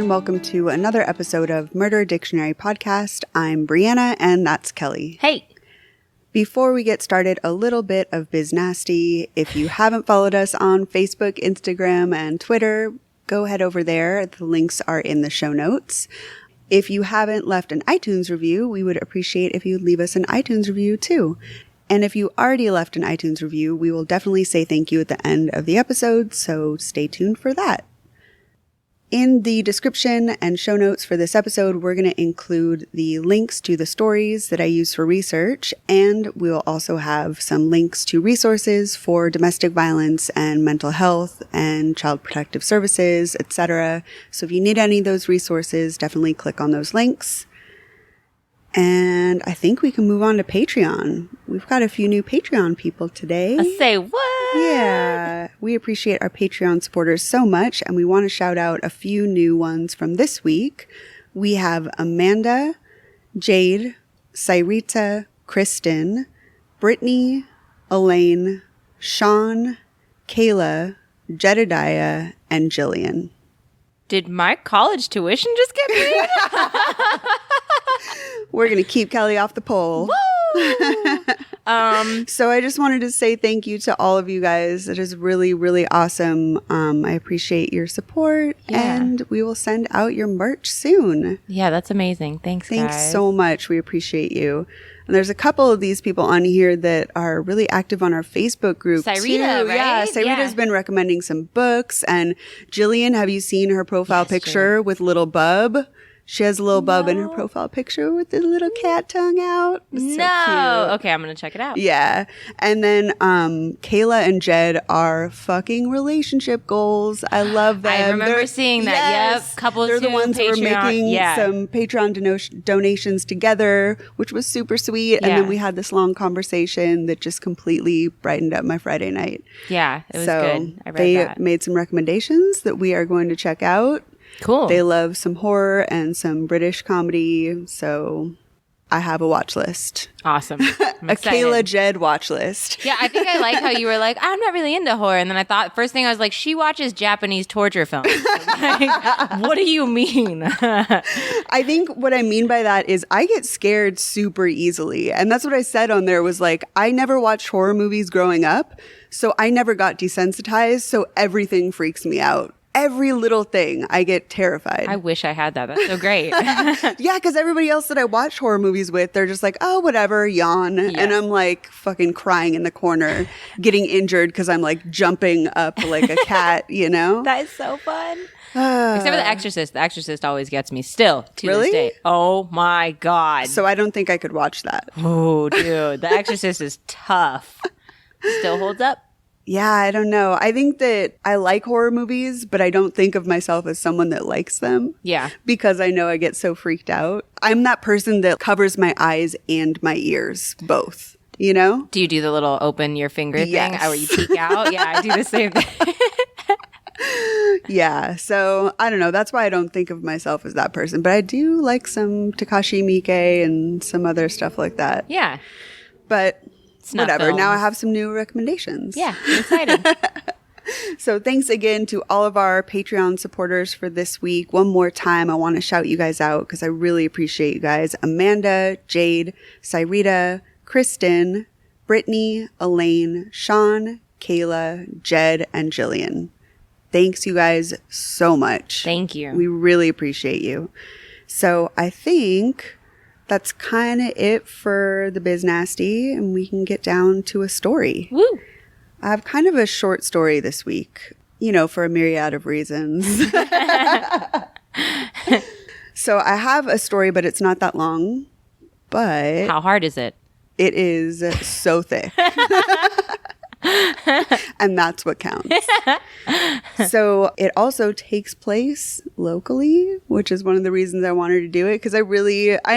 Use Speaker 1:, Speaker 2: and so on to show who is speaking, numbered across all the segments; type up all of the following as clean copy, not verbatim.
Speaker 1: and welcome to another episode of Murder Dictionary Podcast. I'm Brianna, and that's Kelly.
Speaker 2: Hey!
Speaker 1: Before we get started, a little bit of Biz Nasty. If you haven't followed us on Facebook, Instagram, and Twitter, go head over there. The links are in the show notes. If you haven't left an iTunes review, we would appreciate if you leave us an iTunes review too. And if you already left an iTunes review, we will definitely say thank you at the end of the episode, so stay tuned for that. In the description and show notes for this episode, we're going to include the links to the stories that I use for research, and we'll also have some links to resources for domestic violence and mental health and child protective services, etc. So if you need any of those resources, definitely click on those links. And I think we can move on to Patreon. We've got a few new Patreon people today.
Speaker 2: Say what?
Speaker 1: Yeah. We appreciate our Patreon supporters so much, and we want to shout out a few new ones from this week. We have Amanda, Jade, Cyrita, Kristen, Brittany, Elaine, Sean, Kayla, Jedediah, and Jillian.
Speaker 2: Did my college tuition just get paid?
Speaker 1: We're going to keep Kelly off the pole. So I just wanted to say thank you to all of you guys. It is really, really awesome. I appreciate your support, and we will send out your merch soon.
Speaker 2: Yeah, that's amazing. Thanks guys.
Speaker 1: So much. We appreciate you. And there's a couple of these people on here that are really active on our Facebook group
Speaker 2: Cyrita,
Speaker 1: too.
Speaker 2: right?
Speaker 1: Yeah, Cyrita's been recommending some books. And Jillian, have you seen her profile picture with little Bub? She has a little bub in her profile picture with the little cat tongue out. It's so cute.
Speaker 2: Okay, I'm going to check it out.
Speaker 1: Yeah. And then Kayla and Jed are fucking relationship goals. I love them.
Speaker 2: I remember seeing that.
Speaker 1: Yes.
Speaker 2: Yep. Couples
Speaker 1: They're the ones who were making some Patreon donations together, which was super sweet. And then we had this long conversation that just completely brightened up my Friday night.
Speaker 2: Yeah, it was good. I read
Speaker 1: they
Speaker 2: that.
Speaker 1: made some recommendations that we are going to check out.
Speaker 2: Cool.
Speaker 1: They love some horror and some British comedy, so I have a watch list.
Speaker 2: Awesome. I'm
Speaker 1: a
Speaker 2: excited.
Speaker 1: Kayla Jed watch list.
Speaker 2: Yeah, I think I like how you were like, I'm not really into horror. And then I thought, first thing I was like, she watches Japanese torture films. Like, what do you mean?
Speaker 1: I think what I mean by that is I get scared super easily. And that's what I said on there was like, I never watched horror movies growing up, so I never got desensitized. So everything freaks me out. Every little thing, I get terrified.
Speaker 2: I wish I had that. That's so great.
Speaker 1: Yeah, because everybody else that I watch horror movies with, they're just like, oh, whatever, yawn. Yeah. And I'm like fucking crying in the corner, getting injured because I'm like jumping up like a cat, you know?
Speaker 2: That is so fun. Except for The Exorcist. The Exorcist always gets me still to
Speaker 1: really?
Speaker 2: This day. Oh my God.
Speaker 1: So I don't think I could watch that.
Speaker 2: Oh, dude. The Exorcist is tough. Still holds up.
Speaker 1: Yeah, I don't know. I think that I like horror movies, but I don't think of myself as someone that likes them.
Speaker 2: Yeah.
Speaker 1: Because I know I get so freaked out. I'm that person that covers my eyes and my ears, both, you know?
Speaker 2: Do you do the little open your finger thing where you peek out? Yeah, I do the same thing.
Speaker 1: Yeah, so I don't know. That's why I don't think of myself as that person. But I do like some Takashi Miike and some other stuff like that.
Speaker 2: Yeah.
Speaker 1: But whatever.
Speaker 2: Films.
Speaker 1: Now I have some new recommendations.
Speaker 2: Yeah, I'm excited.
Speaker 1: So thanks again to all of our Patreon supporters for this week. One more time, I want to shout you guys out because I really appreciate you guys. Amanda, Jade, Cyrita, Kristen, Brittany, Elaine, Sean, Kayla, Jed, and Jillian. Thanks you guys so much.
Speaker 2: Thank you.
Speaker 1: We really appreciate you. So I think that's kind of it for the Biz Nasty, and we can get down to a story.
Speaker 2: Woo!
Speaker 1: I have kind of a short story this week, you know, for a myriad of reasons. So I have a story, but it's not that long. But
Speaker 2: how hard is it?
Speaker 1: It is so thick. And that's what counts. So it also takes place locally, which is one of the reasons I wanted to do it. Because I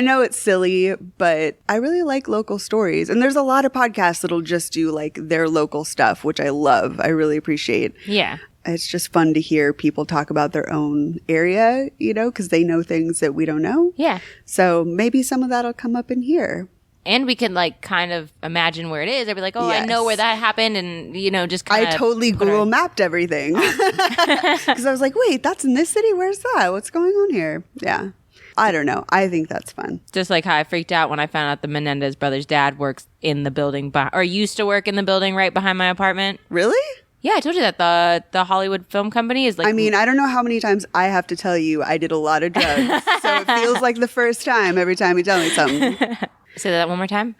Speaker 1: know it's silly, but I really like local stories. And there's a lot of podcasts that'll just do like their local stuff, which I love. I really appreciate.
Speaker 2: Yeah.
Speaker 1: It's just fun to hear people talk about their own area, you know, because they know things that we don't know.
Speaker 2: Yeah.
Speaker 1: So maybe some of that'll come up in here.
Speaker 2: And we can like kind of imagine where it is. I'd be like, oh, I know where that happened. And, you know, just kind of.
Speaker 1: I totally Google mapped everything. Because I was like, wait, that's in this city? Where's that? What's going on here? Yeah. I don't know. I think that's fun.
Speaker 2: Just like how I freaked out when I found out the Menendez brothers' dad works in the building, or used to work in the building right behind my apartment.
Speaker 1: Really?
Speaker 2: Yeah, I told you that the Hollywood Film Company is like...
Speaker 1: I mean, I don't know how many times I have to tell you I did a lot of drugs. So it feels like the first time every time you tell me something.
Speaker 2: Say that one more time.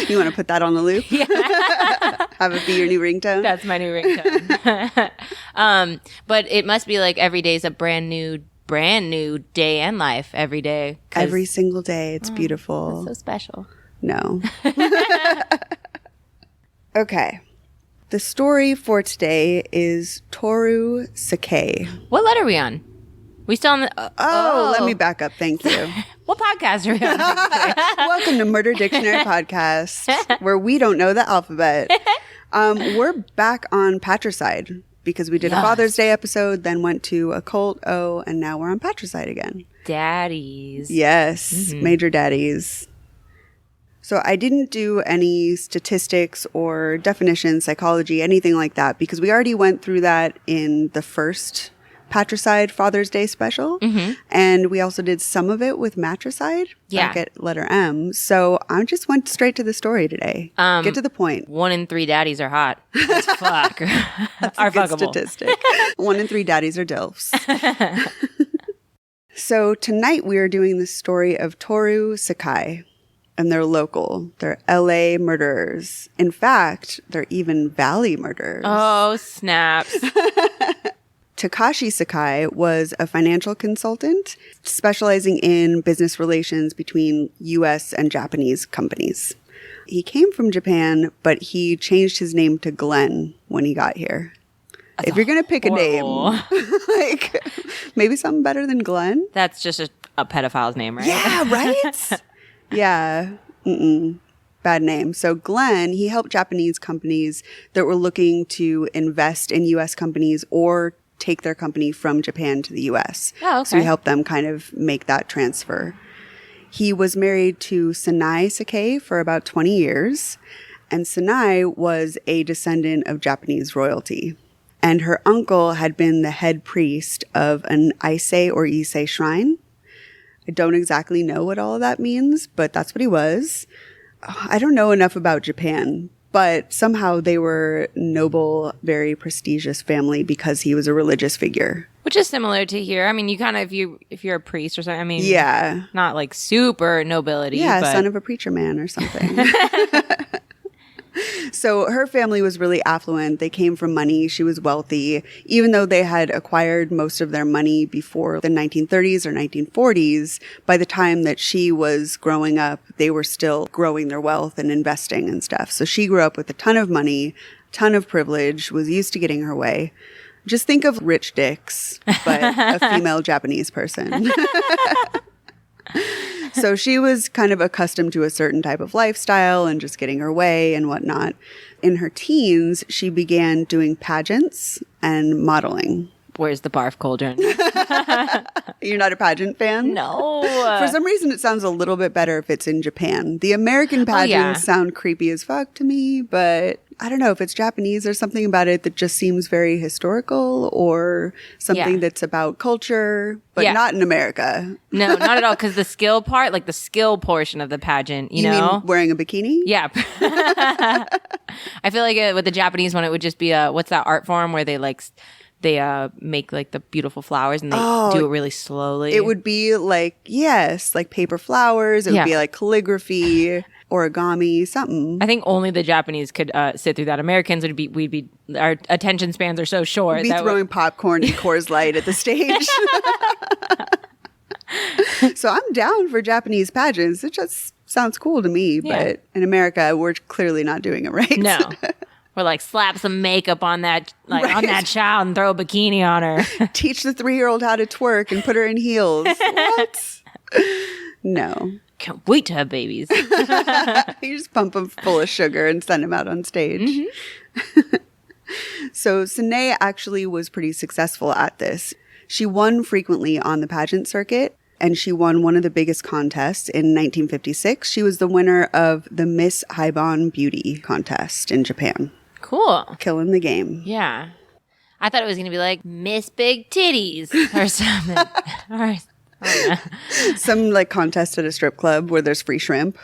Speaker 1: You want to put that on the loop?
Speaker 2: Yeah.
Speaker 1: Have it be your new ringtone?
Speaker 2: That's my new ringtone. But it must be like every day is a brand new day and life every day.
Speaker 1: Every single day. It's beautiful.
Speaker 2: That's so special.
Speaker 1: No. Okay. The story for today is Toru Sakai.
Speaker 2: What letter are we on? We still on the...
Speaker 1: Let me back up. Thank you.
Speaker 2: What podcast are we on?
Speaker 1: Welcome to Murder Dictionary Podcast, where we don't know the alphabet. We're back on Patricide because we did a Father's Day episode, then went to Occult O, and now we're on Patricide again.
Speaker 2: Daddies.
Speaker 1: Yes, major daddies. So I didn't do any statistics or definitions, psychology, anything like that, because we already went through that in the first Patricide Father's Day special. And we also did some of it with Matricide back at letter M. So I just went straight to the story today. Get to the point.
Speaker 2: 1 in 3 daddies are hot. As fuck.
Speaker 1: That's
Speaker 2: are
Speaker 1: a good
Speaker 2: fuckable.
Speaker 1: statistic. 1 in 3 daddies are DILFs. So tonight we are doing the story of Toru Sakai. And they're local. They're LA murderers. In fact, they're even Valley murderers.
Speaker 2: Oh, snaps.
Speaker 1: Takashi Sakai was a financial consultant specializing in business relations between U.S. and Japanese companies. He came from Japan, but he changed his name to Glenn when he got here. If you're going to pick a name, like maybe something better than Glenn.
Speaker 2: That's just a pedophile's name, right?
Speaker 1: Yeah, right? Yeah. Bad name. So Glenn, he helped Japanese companies that were looking to invest in U.S. companies or take their company from Japan to the U.S.
Speaker 2: Oh, okay.
Speaker 1: So he helped them kind of make that transfer. He was married to Sanai Sakai for about 20 years. And Sanai was a descendant of Japanese royalty. And her uncle had been the head priest of an Issei or Issei shrine. I don't exactly know what all of that means, but that's what he was. I don't know enough about Japan, but somehow they were noble, very prestigious family because he was a religious figure.
Speaker 2: Which is similar to here. I mean, you kind of, if you're a priest or something, I mean,
Speaker 1: yeah,
Speaker 2: not like super nobility.
Speaker 1: Yeah,
Speaker 2: but...
Speaker 1: son of a preacher man or something. So her family was really affluent. They came from money. She was wealthy. Even though they had acquired most of their money before the 1930s or 1940s, by the time that she was growing up, they were still growing their wealth and investing and stuff. So she grew up with a ton of money, ton of privilege, was used to getting her way. Just think of rich dicks, but a female Japanese person. So she was kind of accustomed to a certain type of lifestyle and just getting her way and whatnot. In her teens, she began doing pageants and modeling.
Speaker 2: Where's the barf cauldron?
Speaker 1: You're not a pageant fan?
Speaker 2: No.
Speaker 1: For some reason, it sounds a little bit better if it's in Japan. The American pageants sound creepy as fuck to me, but I don't know if it's Japanese. There's something about it that just seems very historical or something that's about culture, but not in America.
Speaker 2: No, not at all. Because the skill part, like the skill portion of the pageant, you know?
Speaker 1: Mean wearing a bikini?
Speaker 2: Yeah. I feel like with the Japanese one, it would just be what's that art form where they like... They make like the beautiful flowers and they do it really slowly.
Speaker 1: It would be like, like paper flowers. It would be like calligraphy, origami, something.
Speaker 2: I think only the Japanese could sit through that. Americans our attention spans are so short.
Speaker 1: We'd be throwing popcorn and Coors Light at the stage. So I'm down for Japanese pageants. It just sounds cool to me. But in America, we're clearly not doing it right.
Speaker 2: No. Or like slap some makeup on that on that child and throw a bikini on her.
Speaker 1: Teach the 3-year-old how to twerk and put her in heels. What? No.
Speaker 2: Can't wait to have babies.
Speaker 1: You just pump them full of sugar and send them out on stage. Mm-hmm. So Sine actually was pretty successful at this. She won frequently on the pageant circuit. and she won one of the biggest contests in 1956. She was the winner of the Miss Haibon Beauty contest in Japan.
Speaker 2: Cool.
Speaker 1: Killing the game.
Speaker 2: Yeah. I thought it was going to be like Miss Big Titties or something. All right.
Speaker 1: Some like contest at a strip club where there's free shrimp.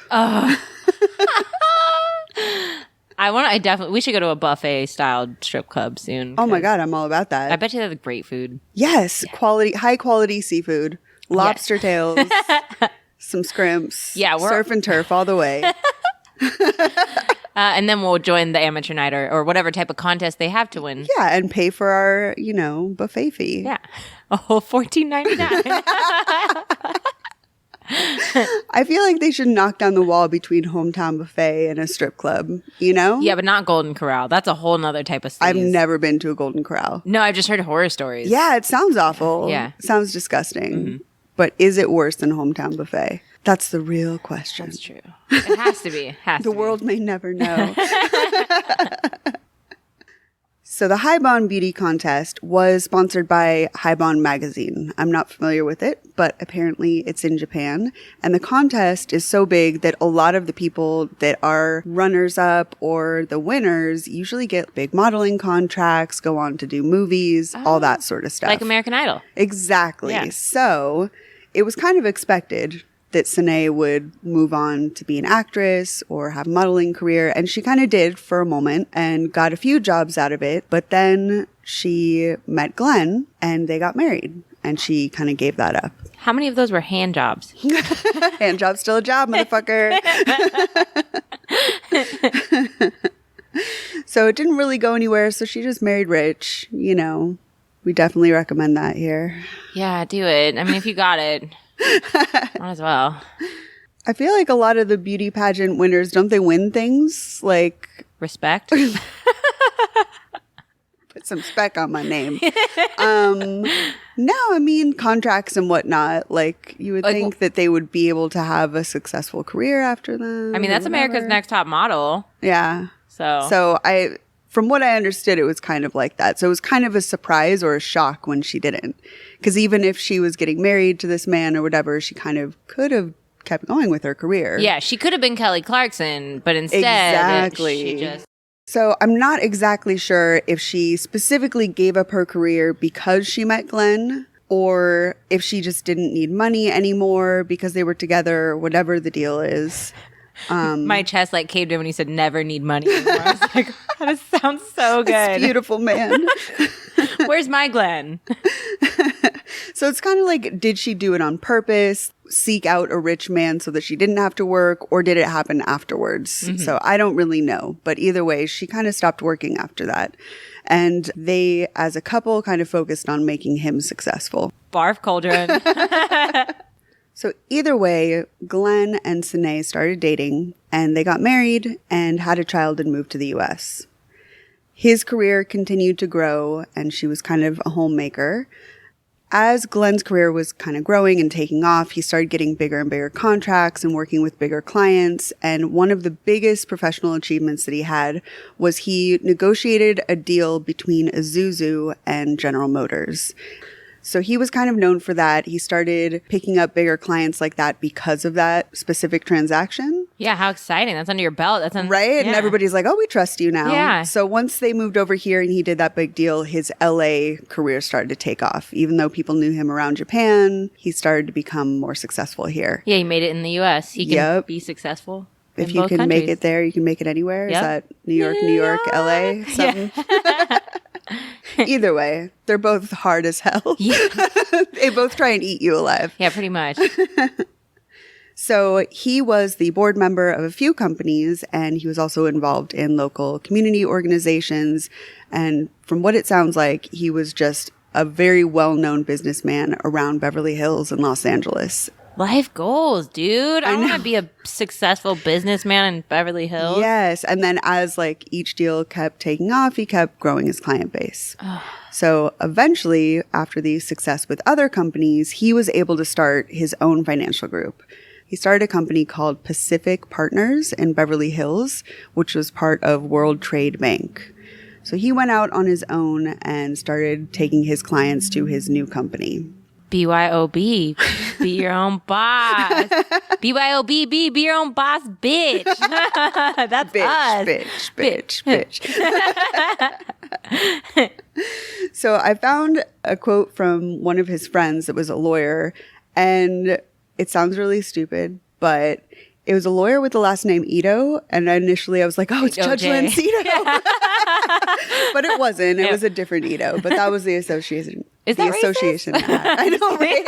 Speaker 2: We should go to a buffet styled strip club soon.
Speaker 1: Oh my God, I'm all about that.
Speaker 2: I bet you they have great food.
Speaker 1: Yes, high quality seafood, lobster tails, some scrimps, surf and turf all the way.
Speaker 2: And then we'll join the amateur night or whatever type of contest they have to win.
Speaker 1: Yeah, and pay for our, buffet fee.
Speaker 2: Yeah. Oh, $14.99.
Speaker 1: I feel like they should knock down the wall between Hometown Buffet and a strip club,
Speaker 2: Yeah, but not Golden Corral. That's a whole nother type of sleaze.
Speaker 1: I've never been to a Golden Corral.
Speaker 2: No, I've just heard horror stories.
Speaker 1: Yeah, it sounds awful.
Speaker 2: Yeah.
Speaker 1: It sounds disgusting. But is it worse than Hometown Buffet? That's the real question.
Speaker 2: That's true. It has to be.
Speaker 1: The world may never know. So the Haibon Beauty Contest was sponsored by Haibon Magazine. I'm not familiar with it, but apparently it's in Japan. And the contest is so big that a lot of the people that are runners-up or the winners usually get big modeling contracts, go on to do movies, all that sort of stuff.
Speaker 2: Like American Idol.
Speaker 1: Exactly.
Speaker 2: Yeah.
Speaker 1: So it was kind of expected that Sine would move on to be an actress or have a modeling career. And she kind of did for a moment and got a few jobs out of it. But then she met Glenn and they got married. And she kind of gave that up.
Speaker 2: How many of those were hand jobs?
Speaker 1: Hand job's still a job, motherfucker. So it didn't really go anywhere. So she just married rich. We definitely recommend that here.
Speaker 2: Yeah, do it. I mean, if you got it. Might as well.
Speaker 1: I feel like a lot of the beauty pageant winners, don't they win things like
Speaker 2: respect?
Speaker 1: Put some spec on my name. No, I mean contracts and whatnot. Like you would think that they would be able to have a successful career after them.
Speaker 2: I mean, that's America's Next Top Model.
Speaker 1: Yeah.
Speaker 2: So
Speaker 1: from what I understood, it was kind of like that. So it was kind of a surprise or a shock when she didn't. Because even if she was getting married to this man or whatever, she kind of could have kept going with her career.
Speaker 2: Yeah, she could have been Kelly Clarkson, but instead she just...
Speaker 1: So I'm not exactly sure if she specifically gave up her career because she met Glenn or if she just didn't need money anymore because they were together, whatever the deal is.
Speaker 2: My chest caved in when he said never need money anymore. I was like, that sounds so good.
Speaker 1: That's beautiful, man.
Speaker 2: Where's my Glenn?
Speaker 1: So it's kind of like, did she do it on purpose, seek out a rich man so that she didn't have to work, or did it happen afterwards? Mm-hmm. So I don't really know. But either way, she kind of stopped working after that. And they, as a couple, kind of focused on making him successful.
Speaker 2: Barf cauldron.
Speaker 1: So either way, Glenn and Sine started dating, and they got married and had a child and moved to the U.S. His career continued to grow, and she was kind of a homemaker. As Glenn's career was kind of growing and taking off, he started getting bigger and bigger contracts and working with bigger clients. And one of the biggest professional achievements that he had was he negotiated a deal between Isuzu and General Motors. So he was kind of known for that. He started picking up bigger clients like that because of that specific transaction.
Speaker 2: Yeah, how exciting. That's under your belt.
Speaker 1: Right?
Speaker 2: Yeah.
Speaker 1: And everybody's like, oh, we trust you now.
Speaker 2: Yeah.
Speaker 1: So once they moved over here and he did that big deal, his LA career started to take off. Even though people knew him around Japan, he started to become more successful here.
Speaker 2: Yeah, he made it in the U.S. He can be successful.
Speaker 1: If you can make it there, you can make it anywhere. Yep. Is that New York, LA? Something? Yeah. Either way, they're both hard as hell. Yeah. They both try and eat you alive.
Speaker 2: Yeah, pretty much.
Speaker 1: So he was the board member of a few companies, and he was also involved in local community organizations. And from what it sounds like, he was just a very well-known businessman around Beverly Hills and Los Angeles.
Speaker 2: Life goals, dude. I want to be a successful businessman in Beverly Hills.
Speaker 1: Yes. And then as each deal kept taking off, he kept growing his client base. So eventually, after the success with other companies, he was able to start his own financial group. He started a company called Pacific Partners in Beverly Hills, which was part of World Trade Bank. So he went out on his own and started taking his clients to his new company.
Speaker 2: BYOB, be your own boss. BYOB, be your own boss, bitch. That's us.
Speaker 1: Bitch. So I found a quote from one of his friends that was a lawyer, and it sounds really stupid, but it was a lawyer with the last name Ito, and initially I was like, oh, it's Judge Lance Ito. But it wasn't. It was a different Ito, but that was the association.
Speaker 2: Is that
Speaker 1: association? I know, right?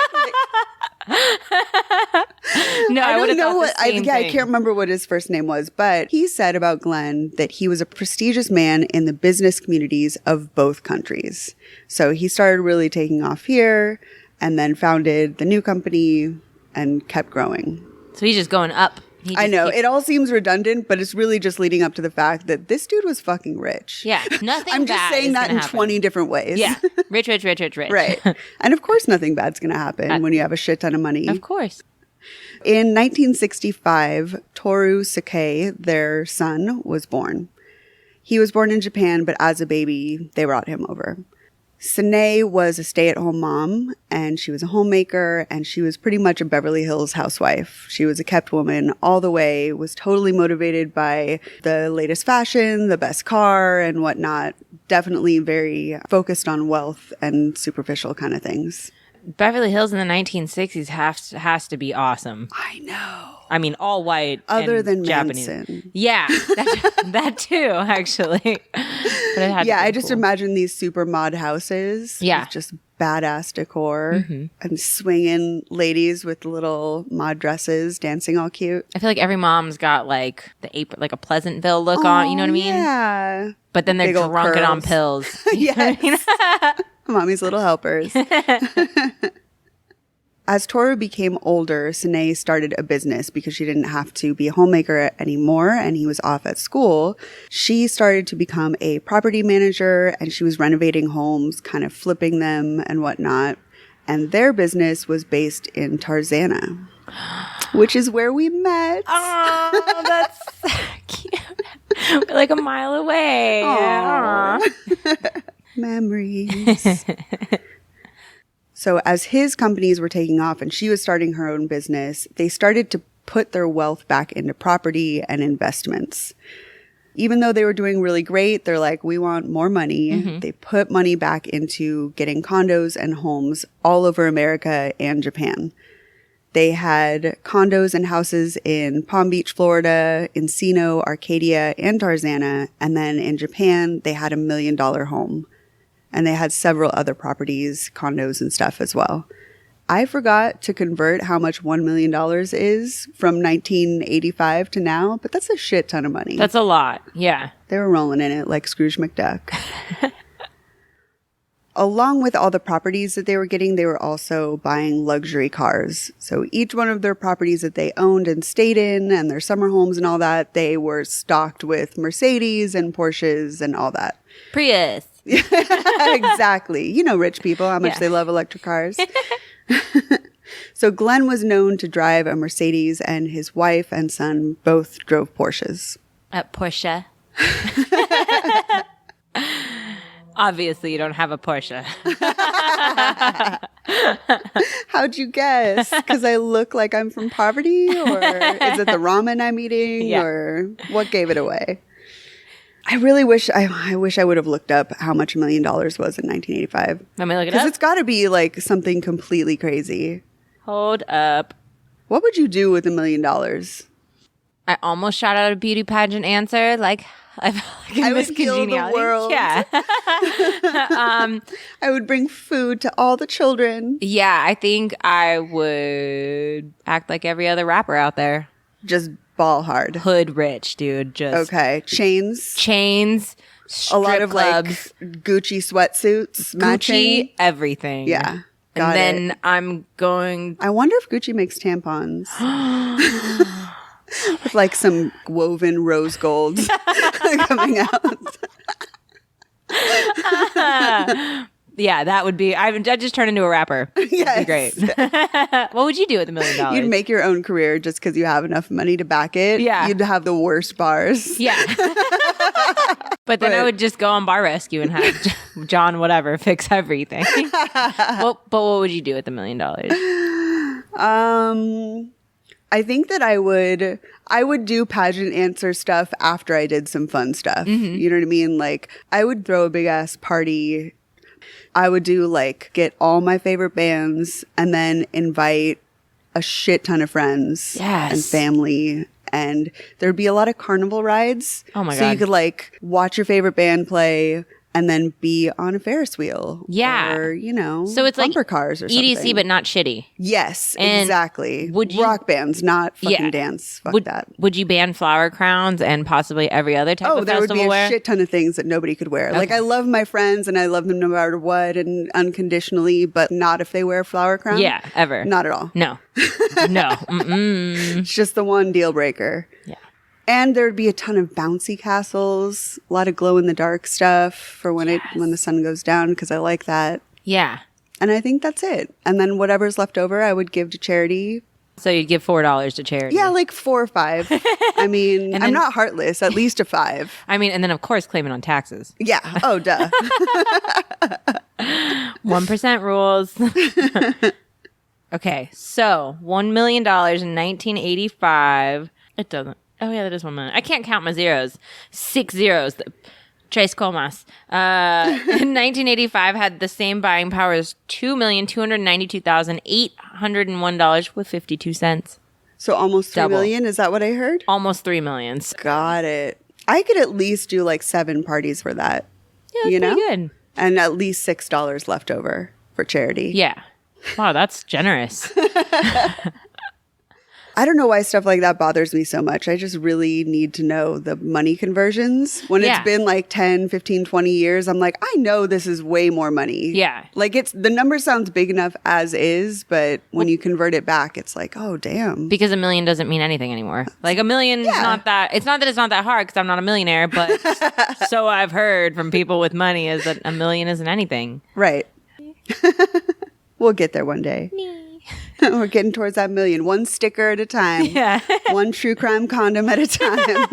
Speaker 2: No, I
Speaker 1: don't know
Speaker 2: what.
Speaker 1: I can't remember what his first name was, but he said about Glenn that he was a prestigious man in the business communities of both countries. So he started really taking off here, and then founded the new company and kept growing.
Speaker 2: So he's just going up.
Speaker 1: I know. It all seems redundant, but it's really just leading up to the fact that this dude was fucking rich.
Speaker 2: Yeah. Nothing
Speaker 1: I'm just saying that in
Speaker 2: happen.
Speaker 1: 20 different ways.
Speaker 2: Yeah. Rich.
Speaker 1: Right. And of course nothing bad's going to happen when you have a shit ton of money.
Speaker 2: Of course.
Speaker 1: In 1965, Toru Sakai, their son, was born. He was born in Japan, but as a baby, they brought him over. Sine was a stay-at-home mom, and she was a homemaker, and she was pretty much a Beverly Hills housewife. She was a kept woman all the way, was totally motivated by the latest fashion, the best car, and whatnot. Definitely very focused on wealth and superficial kind of things.
Speaker 2: Beverly Hills in the 1960s has to be awesome.
Speaker 1: I know.
Speaker 2: I mean, all white.
Speaker 1: Other than
Speaker 2: Japanese.
Speaker 1: Manson.
Speaker 2: Yeah, that too, actually. But it had
Speaker 1: Yeah,
Speaker 2: to be
Speaker 1: I just
Speaker 2: cool.
Speaker 1: imagine these super mod houses.
Speaker 2: Yeah.
Speaker 1: With just badass decor and swinging ladies with little mod dresses dancing all cute.
Speaker 2: I feel like every mom's got like the apron, like a Pleasantville look on. You know what I mean?
Speaker 1: Yeah.
Speaker 2: But then they're
Speaker 1: Big old
Speaker 2: drunk and on
Speaker 1: curls.
Speaker 2: pills.
Speaker 1: Yes. Mommy's little helpers. As Toru became older, Sine started a business because she didn't have to be a homemaker anymore and he was off at school. She started to become a property manager and she was renovating homes, kind of flipping them and whatnot. And their business was based in Tarzana, which is where we met.
Speaker 2: Oh, that's so cute. We're like a mile away.
Speaker 1: Aw. Memories. So as his companies were taking off and she was starting her own business, they started to put their wealth back into property and investments. Even though they were doing really great, they're like, we want more money. They put money back into getting condos and homes all over America and Japan. They had condos and houses in Palm Beach, Florida, Encino, Arcadia, and Tarzana. And then in Japan, they had $1 million home. And they had several other properties, condos and stuff as well. I forgot to convert how much $1 million is from 1985 to now, but that's a shit ton of money.
Speaker 2: That's a lot. Yeah.
Speaker 1: They were rolling in it like Scrooge McDuck. Along with all the properties that they were getting, they were also buying luxury cars. So each one of their properties that they owned and stayed in and their summer homes and all that, they were stocked with Mercedes and Porsches and all that.
Speaker 2: Prius.
Speaker 1: Exactly. You know rich people, how much they love electric cars. So Glenn was known to drive a Mercedes and his wife and son both drove Porsches.
Speaker 2: At Porsche. Obviously, you don't have a Porsche.
Speaker 1: How'd you guess? Because I look like I'm from poverty? Or is it the ramen I'm eating?
Speaker 2: Yeah.
Speaker 1: Or what gave it away? I really wish I wish I would have looked up how much $1 million was in 1985.
Speaker 2: Let me look it
Speaker 1: Because
Speaker 2: up.
Speaker 1: it's got to be like something completely crazy.
Speaker 2: Hold up.
Speaker 1: What would you do with $1 million?
Speaker 2: I almost shot out a beauty pageant answer. Like, I feel like in
Speaker 1: I
Speaker 2: Miss
Speaker 1: would heal the
Speaker 2: Congeniality.
Speaker 1: world.
Speaker 2: Yeah.
Speaker 1: I would bring food to all the children.
Speaker 2: Yeah, I think I would act like every other rapper out there.
Speaker 1: Just ball hard.
Speaker 2: Hood rich, dude. Just
Speaker 1: Okay. Chains.
Speaker 2: chains, strip
Speaker 1: A lot of
Speaker 2: clubs,
Speaker 1: like Gucci sweatsuits. Matching.
Speaker 2: Gucci, everything.
Speaker 1: Yeah.
Speaker 2: And
Speaker 1: Got
Speaker 2: then
Speaker 1: it.
Speaker 2: I'm going...
Speaker 1: I wonder if Gucci makes tampons. With like some woven rose gold coming out.
Speaker 2: Yeah, that would be. I'd just turn into a rapper.
Speaker 1: Yes.
Speaker 2: That'd be great. What would you do with $1 million?
Speaker 1: You'd make your own career just because you have enough money to back it.
Speaker 2: Yeah.
Speaker 1: You'd have the worst bars.
Speaker 2: Yeah. But then I would just go on Bar Rescue and have John whatever fix everything. But what would you do with $1 million?
Speaker 1: I think that I would do pageant answer stuff after I did some fun stuff. You know what I mean? Like, I would throw a big ass party. I would do like get all my favorite bands and then invite a shit ton of friends and family. And there'd be a lot of carnival rides.
Speaker 2: Oh my God.
Speaker 1: So you could like watch your favorite band play and then be on a Ferris wheel.
Speaker 2: Yeah.
Speaker 1: Or, you know,
Speaker 2: So it's
Speaker 1: bumper
Speaker 2: like
Speaker 1: cars or something.
Speaker 2: EDC, but not shitty.
Speaker 1: Yes,
Speaker 2: And
Speaker 1: exactly.
Speaker 2: would you-
Speaker 1: Rock bands, not fucking dance. Fuck that.
Speaker 2: Would you ban flower crowns and possibly every other type of
Speaker 1: There would
Speaker 2: festival
Speaker 1: be a
Speaker 2: wear?
Speaker 1: shit ton of things that nobody could wear. Like, I love my friends and I love them no matter what and unconditionally, but not if they wear a flower crown.
Speaker 2: Yeah, ever.
Speaker 1: Not at all.
Speaker 2: No. No. Mm-mm.
Speaker 1: It's just the one deal breaker.
Speaker 2: Yeah.
Speaker 1: And there'd be a ton of bouncy castles, a lot of glow in the dark stuff for when the sun goes down, because I like that.
Speaker 2: Yeah.
Speaker 1: And I think that's it. And then whatever's left over, I would give to charity.
Speaker 2: So you'd give $4 to charity.
Speaker 1: Yeah, like 4 or 5. I mean, I'm not heartless. At least a 5.
Speaker 2: I mean, and then of course claim it on taxes.
Speaker 1: Yeah. Oh, duh.
Speaker 2: 1% rules. Okay, so $1 million in 1985. It doesn't. Oh yeah, that is 1 million. I can't count my zeros. 6 zeros. Tres comas. In 1985 had the same buying power as $2,292,801 with 52 cents.
Speaker 1: So almost 3
Speaker 2: Double.
Speaker 1: million? Is that what I heard?
Speaker 2: Almost 3 million.
Speaker 1: Got it. I could at least do like 7 parties for that.
Speaker 2: Yeah, that's
Speaker 1: you know?
Speaker 2: pretty good.
Speaker 1: And at least $6 left over for charity.
Speaker 2: Yeah. Wow, that's generous.
Speaker 1: I don't know why stuff like that bothers me so much. I just really need to know the money conversions. When it's been like 10, 15, 20 years, I'm like, I know this is way more money.
Speaker 2: Yeah.
Speaker 1: Like, the number sounds big enough as is, but when you convert it back, it's like, oh, damn.
Speaker 2: Because $1 million doesn't mean anything anymore. Like $1 million is not that. It's not that it's not that hard because I'm not a millionaire, but so I've heard from people with money is that $1 million isn't anything.
Speaker 1: Right. We'll get there one day. We're getting towards that $1 million. One sticker at a time.
Speaker 2: Yeah.
Speaker 1: One true crime condom at a time.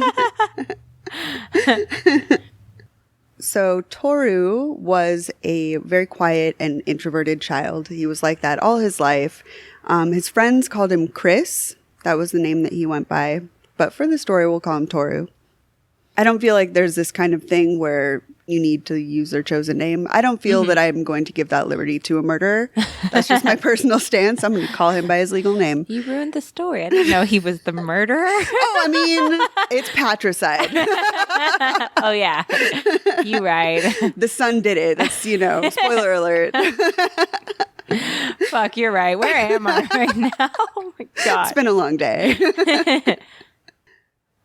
Speaker 1: So Toru was a very quiet and introverted child. He was like that all his life. His friends called him Chris. That was the name that he went by. But for the story, we'll call him Toru. I don't feel like there's this kind of thing where you need to use their chosen name. I don't feel that I'm going to give that liberty to a murderer. That's just my personal stance. I'm going to call him by his legal name.
Speaker 2: You ruined the story. I didn't know he was the murderer.
Speaker 1: Oh, I mean, it's patricide.
Speaker 2: Oh, yeah. You right.
Speaker 1: The son did it. That's, spoiler alert.
Speaker 2: Fuck, you're right. Where am I right now? Oh, my God.
Speaker 1: It's been a long day.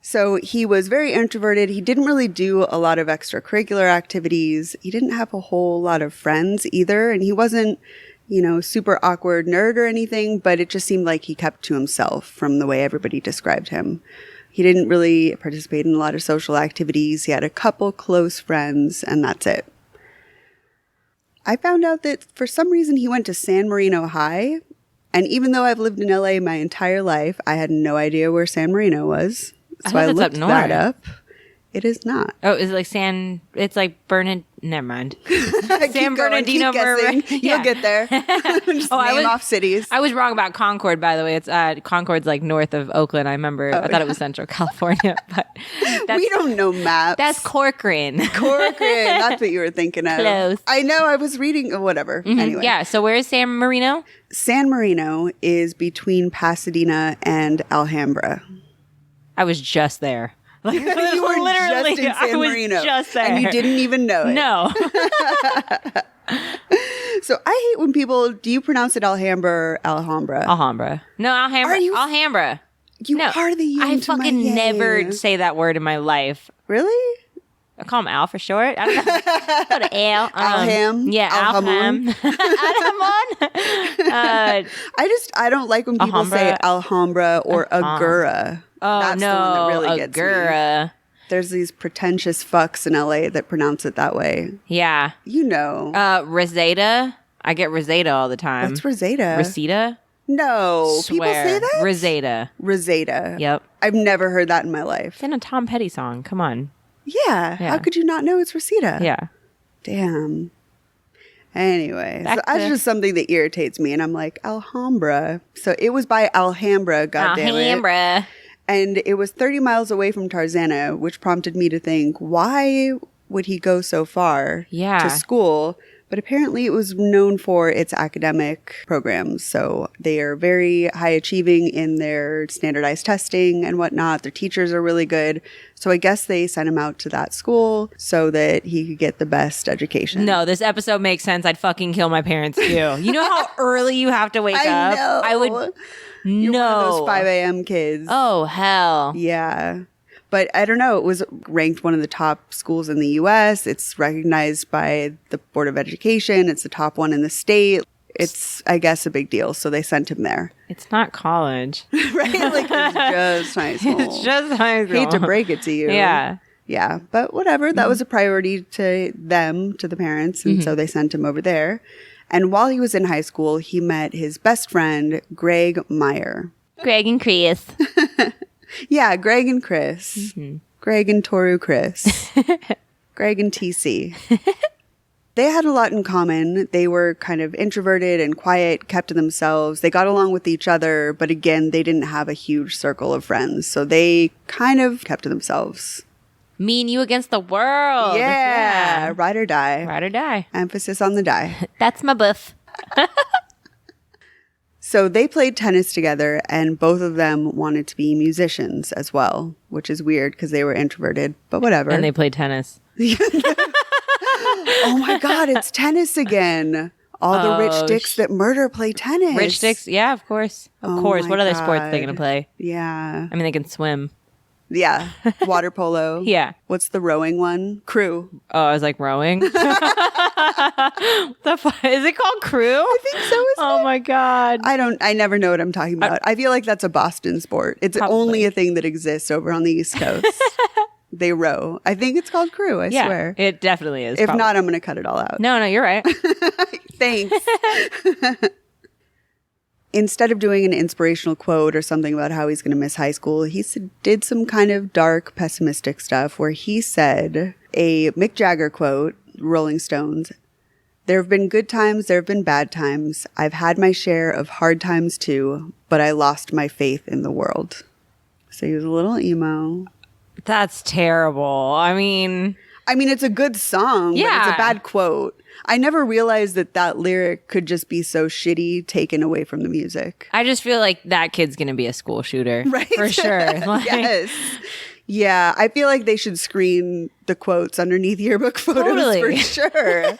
Speaker 1: So he was very introverted. He didn't really do a lot of extracurricular activities. He didn't have a whole lot of friends either. And he wasn't, super awkward nerd or anything, but it just seemed like he kept to himself from the way everybody described him. He didn't really participate in a lot of social activities. He had a couple close friends, and that's it. I found out that for some reason he went to San Marino High. And even though I've lived in LA my entire life, I had no idea where San Marino was. So I looked that up. It is not.
Speaker 2: Oh, is it like it's like Bernard. Never mind. San Bernardino.
Speaker 1: Yeah. You'll get there. Just name off cities.
Speaker 2: I was wrong about Concord, by the way. It's Concord's like north of Oakland. I remember. I thought it was Central California, but
Speaker 1: we don't know maps.
Speaker 2: That's Corcoran.
Speaker 1: That's what you were thinking of.
Speaker 2: Close.
Speaker 1: I know. I was reading. Whatever.
Speaker 2: Mm-hmm.
Speaker 1: Anyway.
Speaker 2: Yeah. So where is San Marino?
Speaker 1: San Marino is between Pasadena and Alhambra. I
Speaker 2: was just there.
Speaker 1: Like, you were
Speaker 2: literally
Speaker 1: just in San Marino.
Speaker 2: Just there.
Speaker 1: And you didn't even know it.
Speaker 2: No.
Speaker 1: So I hate when people, do you pronounce it Alhambra or Alhambra?
Speaker 2: Alhambra. No, Alhambra. Alhambra.
Speaker 1: You are the
Speaker 2: I fucking never say that word in my life.
Speaker 1: Really?
Speaker 2: I call him Al for short. I don't know. Go to Al.
Speaker 1: Alham.
Speaker 2: Yeah, Alham.
Speaker 1: I don't like when people say Alhambra or Agura.
Speaker 2: Oh,
Speaker 1: That's
Speaker 2: no.
Speaker 1: the one that really gets me. There's these pretentious fucks in LA that pronounce it that way.
Speaker 2: Yeah.
Speaker 1: You know.
Speaker 2: Reseda. I get Reseda all the time.
Speaker 1: What's Reseda?
Speaker 2: Reseda?
Speaker 1: No.
Speaker 2: Swear.
Speaker 1: People say that?
Speaker 2: Reseda.
Speaker 1: Reseda.
Speaker 2: Yep.
Speaker 1: I've never heard that in my life.
Speaker 2: It's in a Tom Petty song. Come on.
Speaker 1: Yeah. How could you not know it's Reseda?
Speaker 2: Yeah.
Speaker 1: Damn. Anyway, so that's just something that irritates me. And I'm like, Alhambra. So it was by Alhambra, goddammit.
Speaker 2: Alhambra.
Speaker 1: And it was 30 miles away from Tarzana, which prompted me to think, why would he go so far to school? But apparently it was known for its academic programs. So they are very high achieving in their standardized testing and whatnot. Their teachers are really good. So I guess they sent him out to that school so that he could get the best education.
Speaker 2: No, this episode makes sense. I'd fucking kill my parents too. You know how early you have to wake up?
Speaker 1: I know.
Speaker 2: I would.
Speaker 1: You're
Speaker 2: no.
Speaker 1: one of those 5 a.m. kids.
Speaker 2: Oh, hell.
Speaker 1: Yeah. But I don't know. It was ranked one of the top schools in the U.S. It's recognized by the Board of Education. It's the top one in the state. It's, I guess, a big deal. So they sent him there.
Speaker 2: It's not college.
Speaker 1: Right? Like, it's just high school.
Speaker 2: It's just high school.
Speaker 1: Hate to break it to you.
Speaker 2: Yeah.
Speaker 1: Yeah. But whatever. That was a priority to them, to the parents. And so they sent him over there. And while he was in high school, he met his best friend, Greg Meyer.
Speaker 2: Greg and Chris.
Speaker 1: Yeah, Greg and Chris. Mm-hmm. Greg and Toru Chris. Greg and TC. They had a lot in common. They were kind of introverted and quiet, kept to themselves. They got along with each other, but again, they didn't have a huge circle of friends. So they kind of kept to themselves.
Speaker 2: Me and you against the world.
Speaker 1: Yeah. Ride or die.
Speaker 2: Ride or die.
Speaker 1: Emphasis on the die.
Speaker 2: That's my buff.
Speaker 1: So they played tennis together, and both of them wanted to be musicians as well, which is weird because they were introverted, but whatever.
Speaker 2: And they played tennis.
Speaker 1: Oh my God, it's tennis again. All the rich dicks that murder play tennis.
Speaker 2: Rich dicks? Yeah, of course. Of course. What other sports are they going to play?
Speaker 1: Yeah.
Speaker 2: I mean, they can swim.
Speaker 1: Yeah. Water polo.
Speaker 2: Yeah.
Speaker 1: What's the rowing one? Crew.
Speaker 2: Oh, I was like, rowing? What the fuck? Is it called crew?
Speaker 1: I think so, isn't
Speaker 2: Oh
Speaker 1: it?
Speaker 2: my God.
Speaker 1: I never know what I'm talking about. I feel like that's a Boston sport. It's only a thing that exists over on the East Coast. They row. I think it's called crew, I swear.
Speaker 2: It definitely is.
Speaker 1: If not, I'm going to cut it all out.
Speaker 2: No, you're right.
Speaker 1: Thanks. Instead of doing an inspirational quote or something about how he's going to miss high school, he did some kind of dark, pessimistic stuff where he said a Mick Jagger quote, Rolling Stones, "There have been good times, there have been bad times. I've had my share of hard times too, but I lost my faith in the world." So he was a little emo.
Speaker 2: That's terrible. I mean,
Speaker 1: it's a good song, but it's a bad quote. I never realized that lyric could just be so shitty taken away from the music.
Speaker 2: I just feel like that kid's going to be a school shooter.
Speaker 1: Right?
Speaker 2: For sure. Like,
Speaker 1: yes. Yeah, I feel like they should screen the quotes underneath yearbook photos for sure.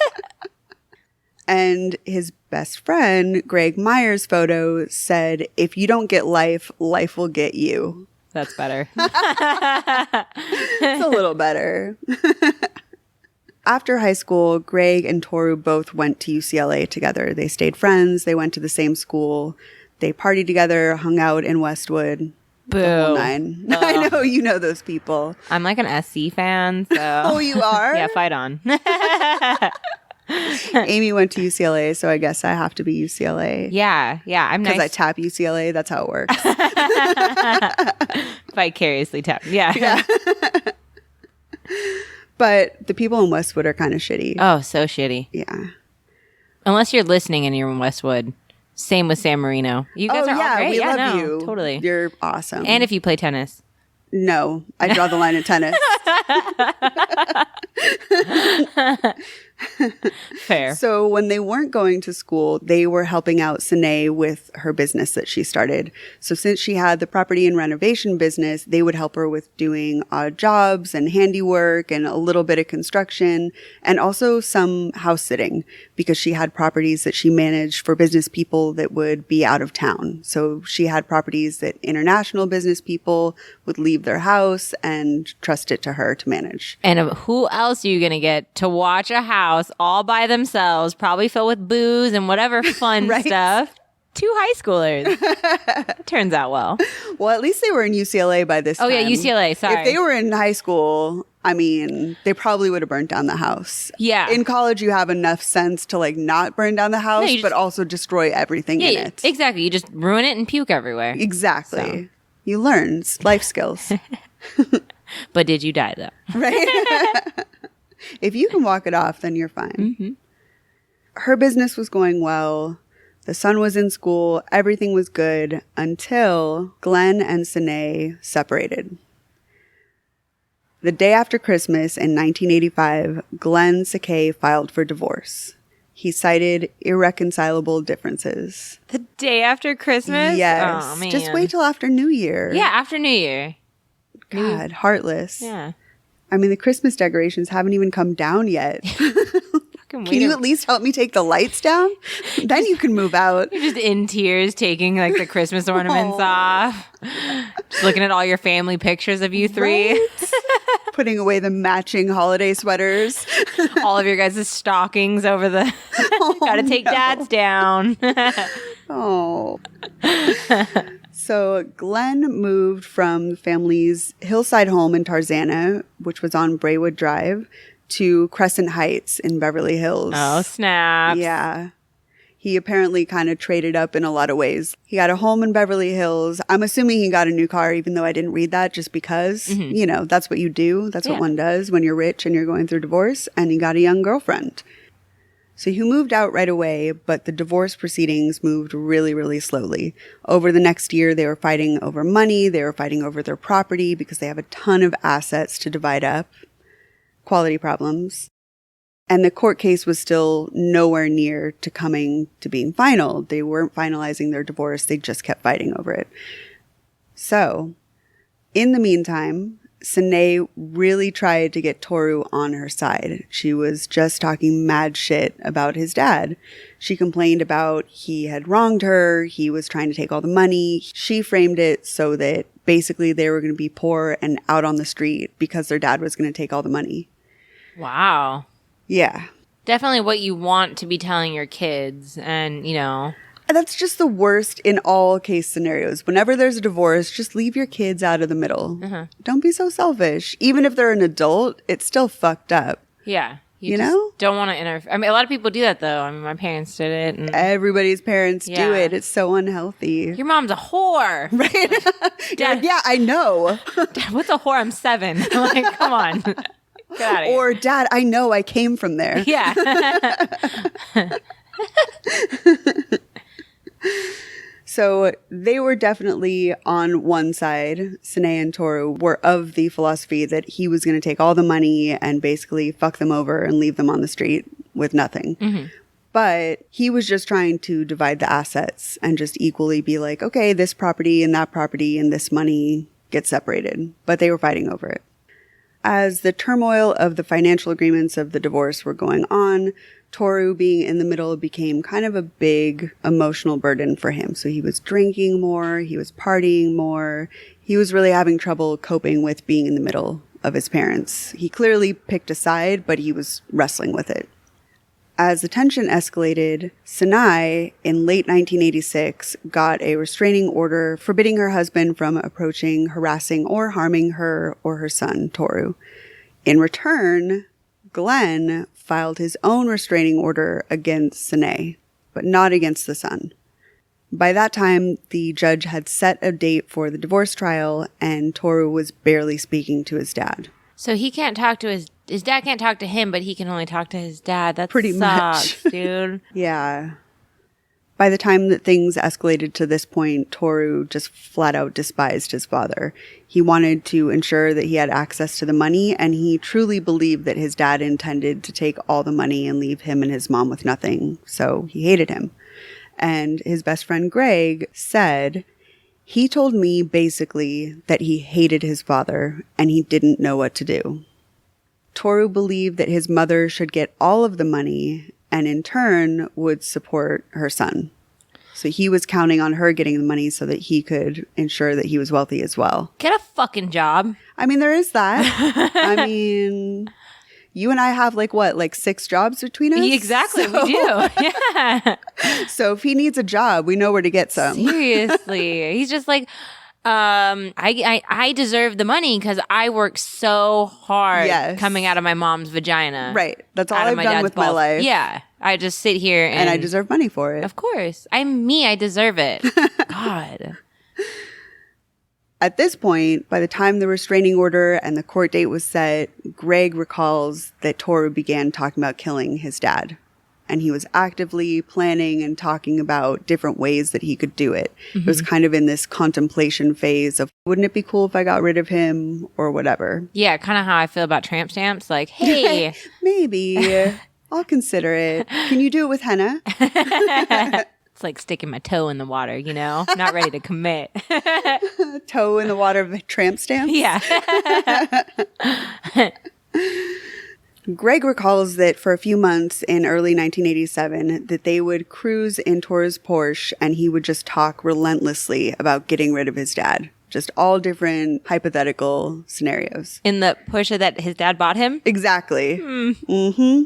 Speaker 1: And his best friend, Greg Meyer's photo, said, "If you don't get life, life will get you."
Speaker 2: That's better.
Speaker 1: It's a little better. After high school, Greg and Toru both went to UCLA together. They stayed friends. They went to the same school. They partied together, hung out in Westwood.
Speaker 2: Boo.
Speaker 1: The whole nine. I know you know those people.
Speaker 2: I'm like an SC fan, so.
Speaker 1: Oh, you are?
Speaker 2: Yeah, fight on.
Speaker 1: Amy went to UCLA, so I guess I have to be UCLA.
Speaker 2: Yeah, I'm nice.
Speaker 1: Because I tap UCLA, that's how it works.
Speaker 2: Vicariously tap. Yeah.
Speaker 1: But the people in Westwood are kind of shitty.
Speaker 2: Oh, so shitty.
Speaker 1: Yeah.
Speaker 2: Unless you're listening and you're in Westwood. Same with San Marino. You guys are all great.
Speaker 1: We love
Speaker 2: no,
Speaker 1: you.
Speaker 2: Totally.
Speaker 1: You're awesome.
Speaker 2: And if you play tennis.
Speaker 1: No, I draw the line at tennis.
Speaker 2: Fair.
Speaker 1: So when they weren't going to school, they were helping out Sine with her business that she started. So since she had the property and renovation business, they would help her with doing odd jobs and handiwork and a little bit of construction and also some house sitting because she had properties that she managed for business people that would be out of town. So she had properties that international business people would leave their house and trust it to her to manage.
Speaker 2: And who else are you going to get to watch a house all by themselves, probably filled with booze and whatever fun
Speaker 1: Right?
Speaker 2: stuff? 2 high schoolers. Turns out well.
Speaker 1: Well, at least they were in UCLA by this time.
Speaker 2: Oh, yeah, UCLA. Sorry.
Speaker 1: If they were in high school, I mean, they probably would have burnt down the house.
Speaker 2: Yeah.
Speaker 1: In college, you have enough sense to like not burn down the house, but also destroy everything in it.
Speaker 2: Exactly. You just ruin it and puke everywhere.
Speaker 1: Exactly.
Speaker 2: So.
Speaker 1: You learn life skills.
Speaker 2: But did you die, though?
Speaker 1: Right? If you can walk it off, then you're fine. Mm-hmm. Her business was going well. The son was in school. Everything was good until Glenn and Sine separated. The day after Christmas in 1985, Glenn Sakai filed for divorce. He cited irreconcilable differences.
Speaker 2: The day after Christmas?
Speaker 1: Yes.
Speaker 2: Oh, man.
Speaker 1: Just wait till after New Year.
Speaker 2: Yeah, after New Year.
Speaker 1: God, heartless.
Speaker 2: Yeah.
Speaker 1: I mean, the Christmas decorations haven't even come down yet. Can you at least help me take the lights down? Then you can move out.
Speaker 2: You're just in tears taking like the Christmas ornaments off. Just looking at all your family pictures of you three.
Speaker 1: Right? Putting away the matching holiday sweaters.
Speaker 2: All of your guys' stockings over the... Gotta take Dad's down.
Speaker 1: Oh. So Glenn moved from the family's hillside home in Tarzana, which was on Braywood Drive, to Crescent Heights in Beverly Hills.
Speaker 2: Oh, snaps.
Speaker 1: Yeah. He apparently kind of traded up in a lot of ways. He got a home in Beverly Hills. I'm assuming he got a new car, even though I didn't read that, just because, you know, that's what you do. That's what one does when you're rich and you're going through divorce. And he got a young girlfriend. So he moved out right away, but the divorce proceedings moved really, really slowly. Over the next year, they were fighting over money. They were fighting over their property because they have a ton of assets to divide up. Quality problems. And the court case was still nowhere near to coming to being final. They weren't finalizing their divorce. They just kept fighting over it. So, in the meantime, Sine really tried to get Toru on her side. She was just talking mad shit about his dad. She complained about he had wronged her. He was trying to take all the money. She framed it so that basically they were going to be poor and out on the street because their dad was going to take all the money.
Speaker 2: Wow.
Speaker 1: Yeah.
Speaker 2: Definitely what you want to be telling your kids. And, you know.
Speaker 1: That's just the worst in all case scenarios. Whenever there's a divorce, just leave your kids out of the middle. Don't be so selfish. Even if they're an adult, it's still fucked up.
Speaker 2: Yeah.
Speaker 1: You know?
Speaker 2: Don't want to interfere. I mean, a lot of people do that, though. I mean, my parents did it. And
Speaker 1: everybody's parents do it. It's so unhealthy.
Speaker 2: Your mom's a whore.
Speaker 1: Right? Dad, yeah, I know.
Speaker 2: Dad, what's a whore? I'm 7. Like, come on. Get out of here.
Speaker 1: Or, Dad, I know I came from there.
Speaker 2: Yeah.
Speaker 1: So they were definitely on one side. Sine and Toru were of the philosophy that he was going to take all the money and basically fuck them over and leave them on the street with nothing. But he was just trying to divide the assets and just equally be like, okay, this property and this money get separated. But they were fighting over it. As the turmoil of the financial agreements of the divorce were going on, Toru being in the middle became kind of a big emotional burden for him. So he was drinking more, he was partying more. He was really having trouble coping with being in the middle of his parents. He clearly picked a side, but he was wrestling with it. As the tension escalated, Sanai, in late 1986, got a restraining order forbidding her husband from approaching, harassing, or harming her or her son, Toru. In return, Glenn filed his own restraining order against Sanai, but not against the son. By that time, the judge had set a date for the divorce trial, and Toru was barely speaking to his dad.
Speaker 2: So he can't talk to his dad can't talk to him, but he can only talk to his dad. That
Speaker 1: pretty
Speaker 2: sucks,
Speaker 1: much,
Speaker 2: dude.
Speaker 1: Yeah. By the time that things escalated to this point, Toru just flat out despised his father. He wanted to ensure that he had access to the money, and he truly believed that his dad intended to take all the money and leave him and his mom with nothing. So he hated him. And his best friend Greg said, he told me basically that he hated his father and he didn't know what to do. Toru believed that his mother should get all of the money and in turn would support her son. So he was counting on her getting the money so that he could ensure that he was wealthy as well.
Speaker 2: Get a fucking job.
Speaker 1: I mean, there is that. I mean, You and I have like 6 jobs between us?
Speaker 2: Exactly, we do. Yeah.
Speaker 1: So if he needs a job, we know where to get some.
Speaker 2: Seriously. He's just like, I deserve the money because I worked so hard coming out of my mom's vagina.
Speaker 1: Right. That's all I've done with my life.
Speaker 2: Yeah. I just sit here
Speaker 1: and I deserve money for it.
Speaker 2: Of course. I'm me. I deserve it. God.
Speaker 1: At this point, by the time the restraining order and the court date was set, Greg recalls that Toru began talking about killing his dad. And he was actively planning and talking about different ways that he could do it. It was kind of in this contemplation phase of, wouldn't it be cool if I got rid of him or whatever?
Speaker 2: Yeah, kind of how I feel about tramp stamps. Like, hey.
Speaker 1: Maybe. I'll consider it. Can you do it with henna?
Speaker 2: It's like sticking my toe in the water, you know? Not ready to commit.
Speaker 1: Toe in the water of tramp stamps?
Speaker 2: Yeah.
Speaker 1: Greg recalls that for a few months in early 1987 that they would cruise in Toru's Porsche and he would just talk relentlessly about getting rid of his dad. Just all different hypothetical scenarios.
Speaker 2: In the Porsche that his dad bought him?
Speaker 1: Exactly. Mm-hmm.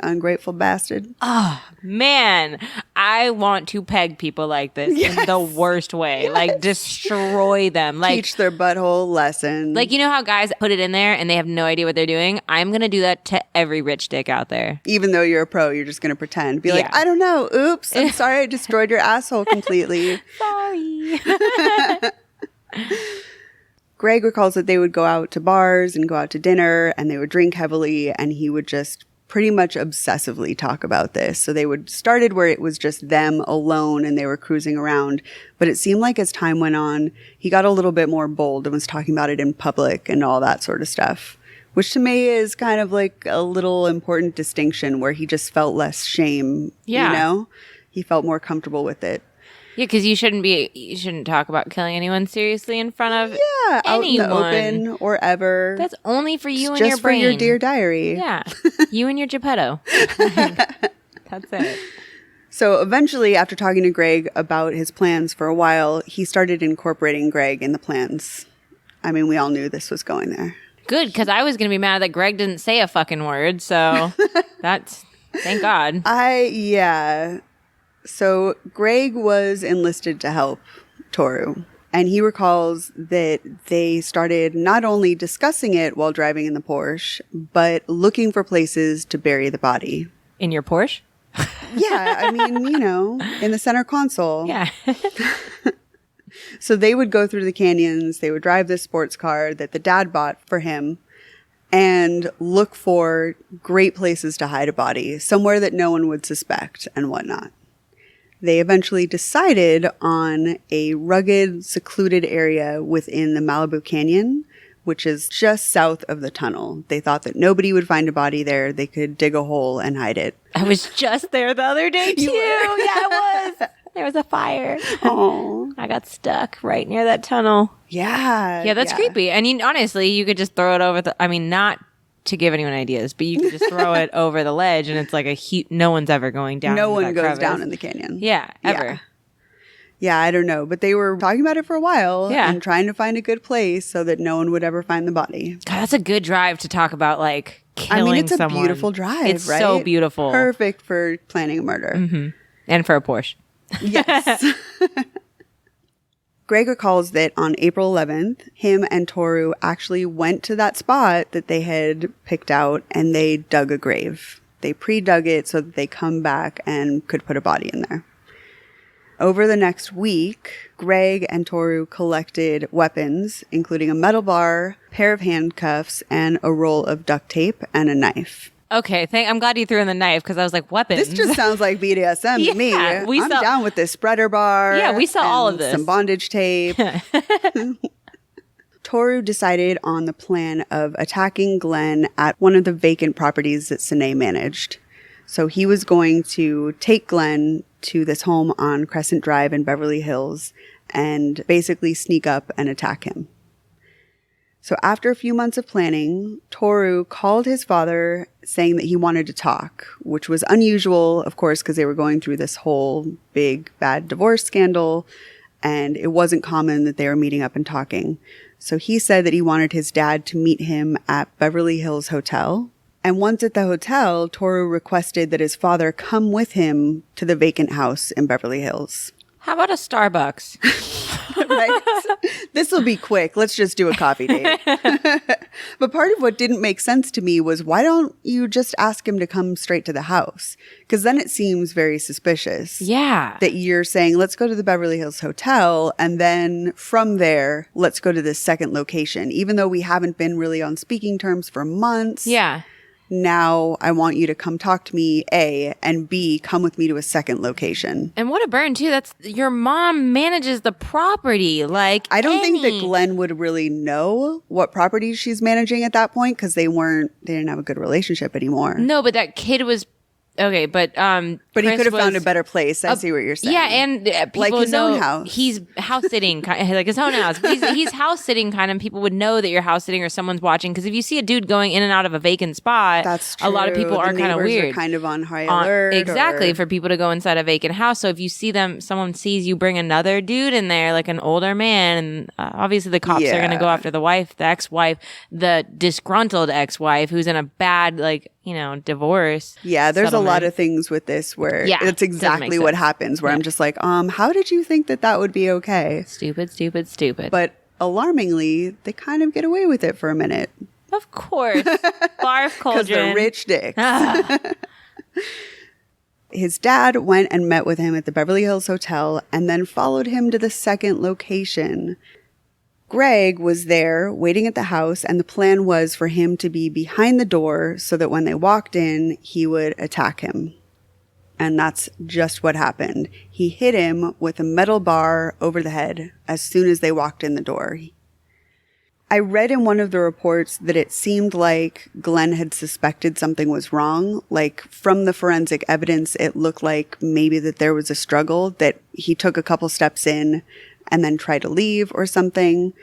Speaker 1: Ungrateful bastard.
Speaker 2: Oh, man. I want to peg people like this in the worst way.
Speaker 1: Yes.
Speaker 2: Like, destroy them. Like,
Speaker 1: teach their butthole lesson.
Speaker 2: Like, you know how guys put it in there and they have no idea what they're doing? I'm going to do that to every rich dick out there.
Speaker 1: Even though you're a pro, you're just going to pretend. Be like, I don't know. Oops. I'm sorry I destroyed your asshole completely.
Speaker 2: Sorry.
Speaker 1: Greg recalls that they would go out to bars and go out to dinner and they would drink heavily and he would just pretty much obsessively talk about this. So they would started where it was just them alone and they were cruising around. But it seemed like as time went on, he got a little bit more bold and was talking about it in public and all that sort of stuff. Which to me is kind of like a little important distinction where he just felt less shame, you know? He felt more comfortable with it.
Speaker 2: Yeah, because you shouldn't talk about killing anyone seriously in front of
Speaker 1: out
Speaker 2: anyone.
Speaker 1: in the open or ever.
Speaker 2: That's only for you and
Speaker 1: just
Speaker 2: your brain.
Speaker 1: for your dear diary.
Speaker 2: Yeah, you and your Geppetto. That's it.
Speaker 1: So eventually, after talking to Greg about his plans for a while, he started incorporating Greg in the plans. I mean, we all knew this was going there.
Speaker 2: Good, because I was going to be mad that Greg didn't say a fucking word, so that's, thank God.
Speaker 1: So Greg was enlisted to help Toru, and he recalls that they started not only discussing it while driving in the Porsche, but looking for places to bury the body.
Speaker 2: In your Porsche?
Speaker 1: Yeah, I mean, you know, in the center console.
Speaker 2: Yeah.
Speaker 1: So they would go through the canyons, they would drive this sports car that the dad bought for him, and look for great places to hide a body, somewhere that no one would suspect and whatnot. They eventually decided on a rugged, secluded area within the Malibu Canyon, which is just south of the tunnel. They thought that nobody would find a body there. They could dig a hole and hide it.
Speaker 2: I was just there the other day, too. Yeah, I was. There was a fire.
Speaker 1: Oh,
Speaker 2: I got stuck right near that tunnel.
Speaker 1: Yeah.
Speaker 2: Yeah, that's creepy. And honestly, you could just throw it over not to give anyone ideas, but you could just throw it over the ledge and it's like no one's ever going down.
Speaker 1: No one goes
Speaker 2: crevice.
Speaker 1: down in the canyon.
Speaker 2: Yeah, ever.
Speaker 1: Yeah, I don't know. But they were talking about it for a while and trying to find a good place so that no one would ever find the body.
Speaker 2: God, that's a good drive to talk about, like, killing someone.
Speaker 1: It's a beautiful drive,
Speaker 2: it's
Speaker 1: right?
Speaker 2: So beautiful.
Speaker 1: Perfect for planning a murder.
Speaker 2: Mm-hmm. And for a Porsche.
Speaker 1: Yes. Greg recalls that on April 11th, him and Toru actually went to that spot that they had picked out and they dug a grave. They pre-dug it so that they come back and could put a body in there. Over the next week, Greg and Toru collected weapons, including a metal bar, a pair of handcuffs, and a roll of duct tape and a knife.
Speaker 2: Okay, I'm glad you threw in the knife because I was like, weapons.
Speaker 1: This just sounds like BDSM to me. I'm down with this spreader bar.
Speaker 2: Yeah, we saw all of this.
Speaker 1: Some bondage tape. Toru decided on the plan of attacking Glenn at one of the vacant properties that Sine managed. So he was going to take Glenn to this home on Crescent Drive in Beverly Hills and basically sneak up and attack him. So after a few months of planning, Toru called his father saying that he wanted to talk, which was unusual, of course, because they were going through this whole big, bad divorce scandal, and it wasn't common that they were meeting up and talking. So he said that he wanted his dad to meet him at Beverly Hills Hotel, And once at the hotel, Toru requested that his father come with him to the vacant house in Beverly Hills.
Speaker 2: How about a Starbucks?
Speaker 1: Right? This will be quick. Let's just do a coffee date. But part of what didn't make sense to me was, why don't you just ask him to come straight to the house? Because then it seems very suspicious.
Speaker 2: Yeah.
Speaker 1: That you're saying, let's go to the Beverly Hills Hotel, and then from there, let's go to this second location. Even though we haven't been really on speaking terms for months.
Speaker 2: Yeah.
Speaker 1: Now I want you to come talk to me, A, and B, come with me to a second location.
Speaker 2: And what a burn, too. That's your mom manages the property. Like,
Speaker 1: I don't think that Glenn would really know what properties she's managing at that point, because they didn't have a good relationship anymore.
Speaker 2: No, but that kid was okay, but
Speaker 1: he could have found a better place. I see what you're saying.
Speaker 2: Yeah, and people
Speaker 1: like his
Speaker 2: know
Speaker 1: own house.
Speaker 2: He's house sitting, like his own house. But he's house sitting kind of. People would know that you're house sitting or someone's watching. Because if you see a dude going in and out of a vacant spot,
Speaker 1: that's true.
Speaker 2: A lot of people are kind of weird.
Speaker 1: Are kind of on high alert.
Speaker 2: Exactly, for people to go inside a vacant house. So if you see someone sees you bring another dude in there, like an older man, and obviously the cops are going to go after the wife, the ex-wife, the disgruntled ex-wife who's in a bad, divorce.
Speaker 1: Yeah, there's
Speaker 2: settlement.
Speaker 1: a lot of things with this where it's exactly what happens, where I'm just like, how did you think that would be okay?
Speaker 2: Stupid.
Speaker 1: But alarmingly, they kind of get away with it for a minute.
Speaker 2: Of course. Barf cauldron.
Speaker 1: Because they're rich dicks. His dad went and met with him at the Beverly Hills Hotel and then followed him to the second location. Greg was there waiting at the house, and the plan was for him to be behind the door so that when they walked in, he would attack him. And that's just what happened. He hit him with a metal bar over the head as soon as they walked in the door. I read in one of the reports that it seemed like Glenn had suspected something was wrong. Like, from the forensic evidence, it looked like maybe that there was a struggle, that he took a couple steps in and then tried to leave or something.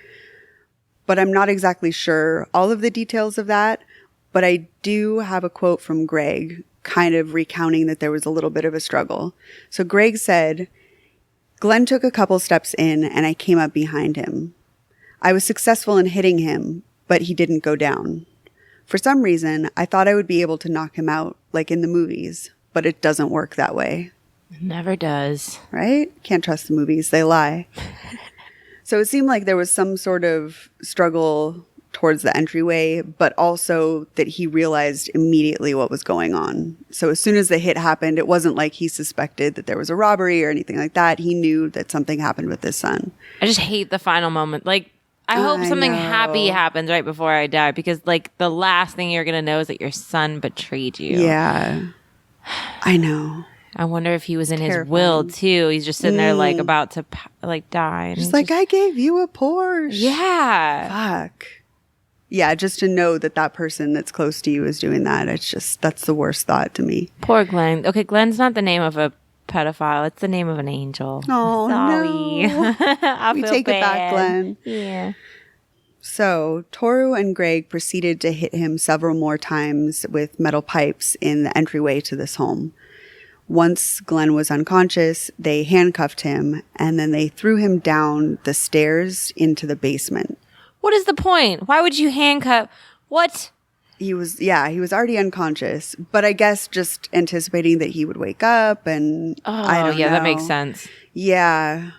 Speaker 1: But I'm not exactly sure all of the details of that. But I do have a quote from Greg kind of recounting that there was a little bit of a struggle. So Greg said, "Glenn took a couple steps in and I came up behind him. I was successful in hitting him, but he didn't go down. For some reason, I thought I would be able to knock him out like in the movies, but it doesn't work that way."
Speaker 2: It never does.
Speaker 1: Right? Can't trust the movies. They lie. So it seemed like there was some sort of struggle towards the entryway, but also that he realized immediately what was going on. So as soon as the hit happened, it wasn't like he suspected that there was a robbery or anything like that. He knew that something happened with his son.
Speaker 2: I just hate the final moment. Like, I hope something happy happens right before I die, because, the last thing you're going to know is that your son betrayed you.
Speaker 1: Yeah. I know.
Speaker 2: I wonder if he was in his will, too. He's just sitting there, about to, die. And
Speaker 1: just I gave you a Porsche.
Speaker 2: Yeah.
Speaker 1: Fuck. Yeah, just to know that person that's close to you is doing that. It's just, that's the worst thought to me.
Speaker 2: Poor Glenn. Okay, Glenn's not the name of a pedophile. It's the name of an angel.
Speaker 1: Oh,
Speaker 2: sorry.
Speaker 1: No. We take it back, Glenn.
Speaker 2: Yeah.
Speaker 1: So Toru and Greg proceeded to hit him several more times with metal pipes in the entryway to this home. Once Glenn was unconscious, they handcuffed him, and then they threw him down the stairs into the basement.
Speaker 2: What is the point? Why would you handcuff? What?
Speaker 1: He was already unconscious, but I guess just anticipating that he would wake up, and I don't know.
Speaker 2: That makes sense.
Speaker 1: Yeah.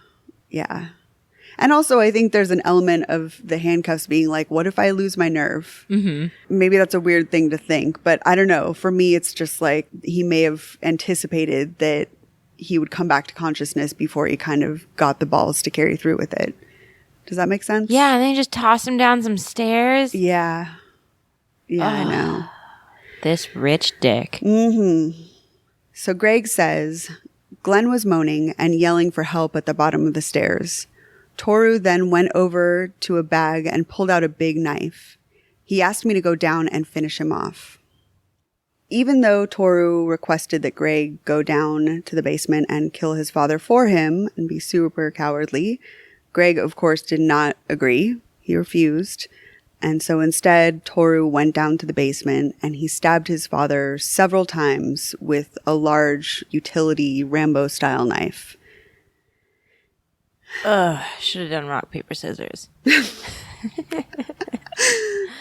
Speaker 1: And also, I think there's an element of the handcuffs being like, what if I lose my nerve? Mm-hmm. Maybe that's a weird thing to think, but I don't know. For me, it's just like he may have anticipated that he would come back to consciousness before he kind of got the balls to carry through with it. Does that make sense?
Speaker 2: Yeah, and then you just tossed him down some stairs.
Speaker 1: Yeah. I know.
Speaker 2: This rich dick.
Speaker 1: Mm-hmm. So Greg says, Glenn was moaning and yelling for help at the bottom of the stairs. Toru then went over to a bag and pulled out a big knife. He asked me to go down and finish him off. Even though Toru requested that Greg go down to the basement and kill his father for him and be super cowardly, Greg, of course, did not agree. He refused. And so instead, Toru went down to the basement and he stabbed his father several times with a large utility Rambo-style knife.
Speaker 2: Should have done rock, paper, scissors.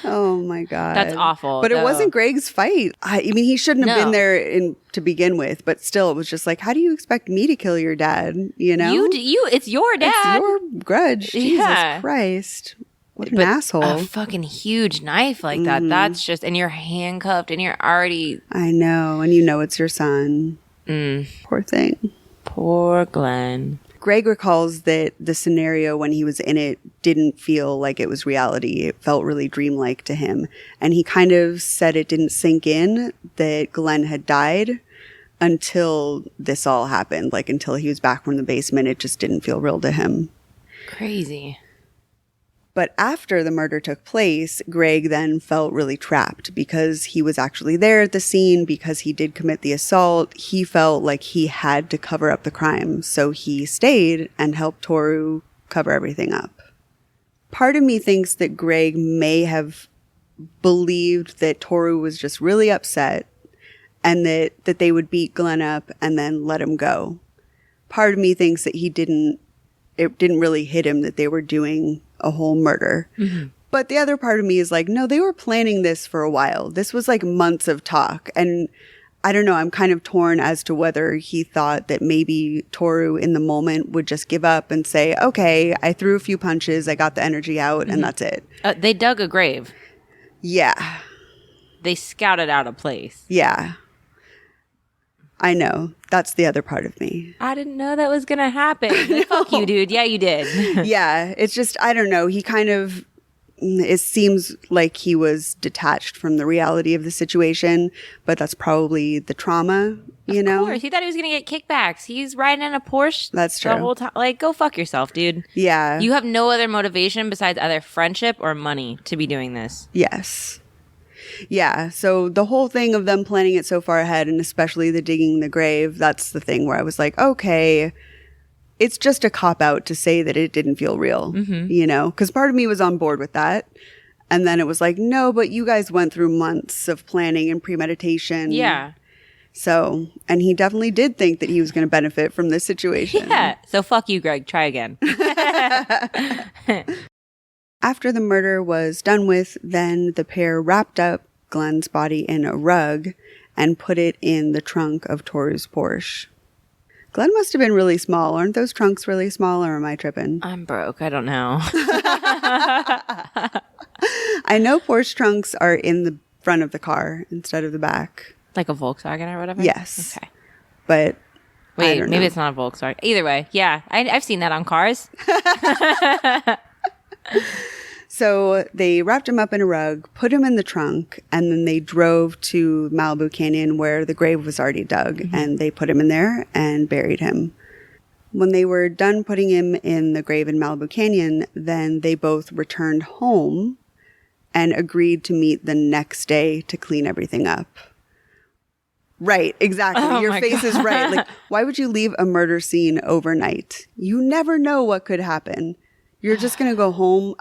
Speaker 1: Oh, Oh my God.
Speaker 2: That's awful.
Speaker 1: But it
Speaker 2: though.
Speaker 1: wasn't Greg's fight. I mean, he shouldn't have been there to begin with, but still, it was just like, how do you expect me to kill your dad? You know?
Speaker 2: It's your dad.
Speaker 1: It's your grudge. Jesus Christ. What an asshole.
Speaker 2: A fucking huge knife like that. That's just, and you're handcuffed and you're already.
Speaker 1: I know. And you know it's your son. Poor thing.
Speaker 2: Poor Glenn.
Speaker 1: Greg recalls that the scenario when he was in it didn't feel like it was reality. It felt really dreamlike to him. And he kind of said it didn't sink in that Glenn had died until this all happened. Like until he was back from the basement, it just didn't feel real to him.
Speaker 2: Crazy.
Speaker 1: But after the murder took place, Greg then felt really trapped because he was actually there at the scene, because he did commit the assault. He felt like he had to cover up the crime. So he stayed and helped Toru cover everything up. Part of me thinks that Greg may have believed that Toru was just really upset and that they would beat Glenn up and then let him go. Part of me thinks that it didn't really hit him that they were doing a whole murder. But the other part of me is like, no, they were planning this for a while. This was like months of talk. And I don't know, I'm kind of torn as to whether he thought that maybe Toru in the moment would just give up and say, okay, I threw a few punches, I got the energy out, and that's it.
Speaker 2: They dug a grave.
Speaker 1: Yeah.
Speaker 2: They scouted out a place.
Speaker 1: Yeah. I know. That's the other part of me.
Speaker 2: I didn't know that was going to happen. Like, fuck you, dude. Yeah, you did.
Speaker 1: Yeah. It's just, I don't know. He kind of, it seems like he was detached from the reality of the situation, but that's probably the trauma, you know?
Speaker 2: Of course. He thought he was going to get kickbacks. He's riding in a Porsche.
Speaker 1: That's true.
Speaker 2: The whole time. Like, go fuck yourself, dude.
Speaker 1: Yeah.
Speaker 2: You have no other motivation besides either friendship or money to be doing this.
Speaker 1: Yes. Yeah, so the whole thing of them planning it so far ahead, and especially the digging the grave, that's the thing where I was like, okay, it's just a cop-out to say that it didn't feel real, you know? Because part of me was on board with that. And then it was like, no, but you guys went through months of planning and premeditation.
Speaker 2: Yeah.
Speaker 1: So, and he definitely did think that he was going to benefit from this situation.
Speaker 2: Yeah, so fuck you, Greg. Try again.
Speaker 1: After the murder was done with, then the pair wrapped up Glenn's body in a rug and put it in the trunk of Toru's Porsche. Glenn must have been really small. Aren't those trunks really small, or am I tripping?
Speaker 2: I'm broke. I don't know.
Speaker 1: I know Porsche trunks are in the front of the car instead of the back.
Speaker 2: Like a Volkswagen or whatever?
Speaker 1: Yes.
Speaker 2: Okay.
Speaker 1: But
Speaker 2: wait, maybe it's not a Volkswagen. Either way, yeah. I've seen that on cars.
Speaker 1: So they wrapped him up in a rug, put him in the trunk, and then they drove to Malibu Canyon where the grave was already dug, and they put him in there and buried him. When they were done putting him in the grave in Malibu Canyon, then they both returned home and agreed to meet the next day to clean everything up. Right, exactly.
Speaker 2: Oh
Speaker 1: Your face is right. Like, why would you leave a murder scene overnight? You never know what could happen. You're just going to go home.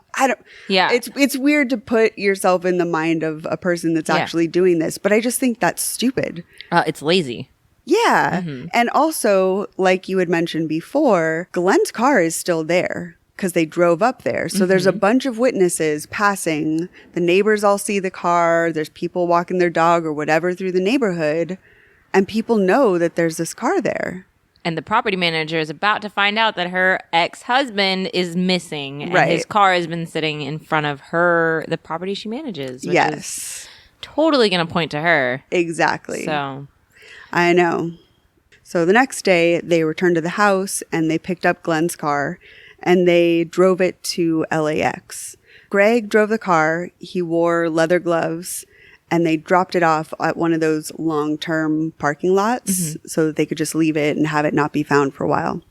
Speaker 2: Yeah.
Speaker 1: It's weird to put yourself in the mind of a person that's actually doing this, but I just think that's stupid.
Speaker 2: It's lazy.
Speaker 1: Yeah. And also, like you had mentioned before, Glenn's car is still there because they drove up there. So there's a bunch of witnesses passing. The neighbors all see the car. There's people walking their dog or whatever through the neighborhood. And people know that there's this car there.
Speaker 2: And the property manager is about to find out that her ex-husband is missing. And
Speaker 1: Right.
Speaker 2: his car has been sitting in front of the property she manages. Which
Speaker 1: Yes.
Speaker 2: is totally going to point to her.
Speaker 1: Exactly.
Speaker 2: So,
Speaker 1: I know. So the next day, they returned to the house and they picked up Glenn's car and they drove it to LAX. Greg drove the car. He wore leather gloves and they dropped it off at one of those long-term parking lots so that they could just leave it and have it not be found for a while.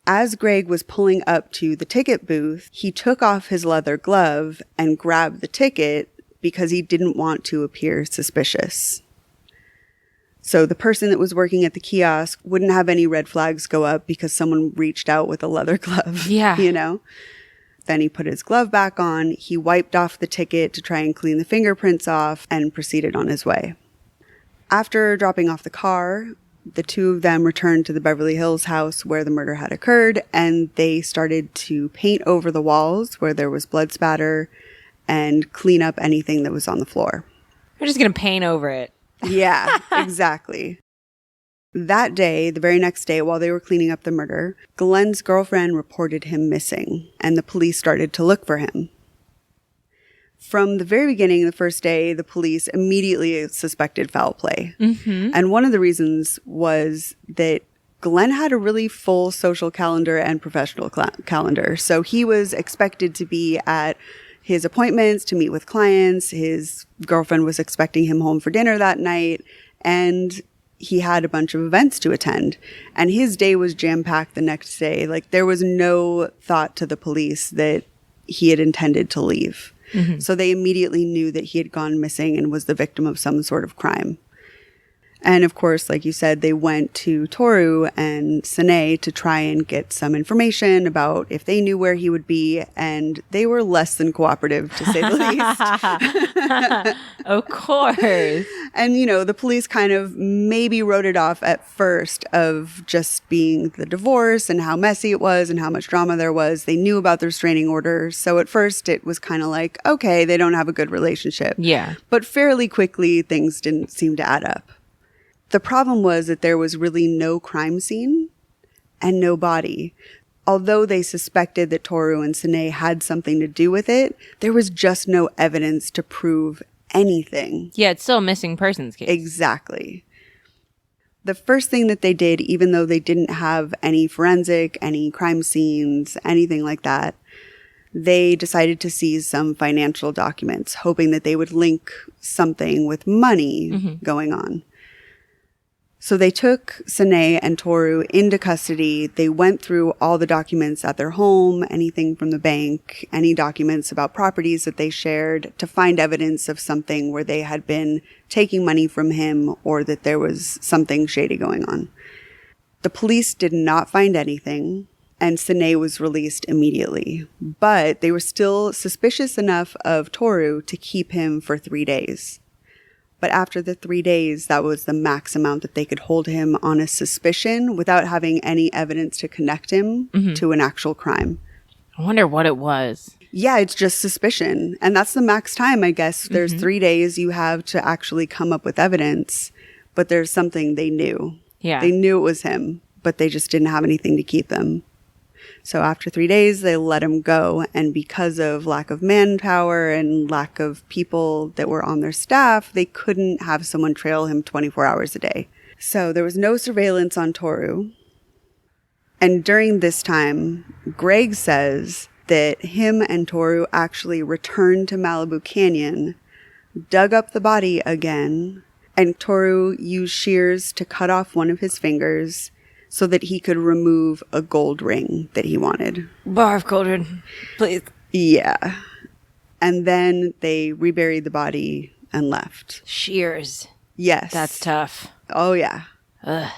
Speaker 1: As Greg was pulling up to the ticket booth, he took off his leather glove and grabbed the ticket because he didn't want to appear suspicious. So the person that was working at the kiosk wouldn't have any red flags go up because someone reached out with a leather glove.
Speaker 2: Yeah.
Speaker 1: You know? Then he put his glove back on, he wiped off the ticket to try and clean the fingerprints off, and proceeded on his way. After dropping off the car, the two of them returned to the Beverly Hills house where the murder had occurred, and they started to paint over the walls where there was blood spatter and clean up anything that was on the floor.
Speaker 2: We're just going to paint over it.
Speaker 1: Yeah, exactly. That day, the very next day, while they were cleaning up the murder, Glenn's girlfriend reported him missing, and the police started to look for him. From the very beginning, the first day, the police immediately suspected foul play. Mm-hmm. And one of the reasons was that Glenn had a really full social calendar and professional calendar. So he was expected to be at his appointments to meet with clients. His girlfriend was expecting him home for dinner that night. And he had a bunch of events to attend. And his day was jam-packed the next day. Like, there was no thought to the police that he had intended to leave. Mm-hmm. So they immediately knew that he had gone missing and was the victim of some sort of crime. And of course, like you said, they went to Toru and Sine to try and get some information about if they knew where he would be. And they were less than cooperative, to say the least.
Speaker 2: Of course.
Speaker 1: And, you know, the police kind of maybe wrote it off at first of just being the divorce and how messy it was and how much drama there was. They knew about the restraining order. So at first it was kind of like, okay, they don't have a good relationship.
Speaker 2: Yeah.
Speaker 1: But fairly quickly, things didn't seem to add up. The problem was that there was really no crime scene and no body. Although they suspected that Toru and Sine had something to do with it, there was just no evidence to prove anything.
Speaker 2: Yeah, it's still a missing persons case.
Speaker 1: Exactly. The first thing that they did, even though they didn't have any forensic, any crime scenes, anything like that, they decided to seize some financial documents, hoping that they would link something with money going on. So they took Sine and Toru into custody. They went through all the documents at their home, anything from the bank, any documents about properties that they shared, to find evidence of something where they had been taking money from him or that there was something shady going on. The police did not find anything, and Sine was released immediately. But they were still suspicious enough of Toru to keep him for 3 days. But after the 3 days, that was the max amount that they could hold him on a suspicion without having any evidence to connect him to an actual crime.
Speaker 2: I wonder what it was.
Speaker 1: Yeah, it's just suspicion. And that's the max time, I guess. There's 3 days you have to actually come up with evidence. But there's something they knew.
Speaker 2: Yeah.
Speaker 1: They knew it was him, but they just didn't have anything to keep him. So after 3 days, they let him go. And because of lack of manpower and lack of people that were on their staff, they couldn't have someone trail him 24 hours a day. So there was no surveillance on Toru. And during this time, Greg says that him and Toru actually returned to Malibu Canyon, dug up the body again, and Toru used shears to cut off one of his fingers so that he could remove a gold ring that he wanted.
Speaker 2: Barf, Cauldron, please.
Speaker 1: Yeah. And then they reburied the body and left.
Speaker 2: Shears.
Speaker 1: Yes.
Speaker 2: That's tough.
Speaker 1: Oh, yeah.
Speaker 2: Ugh.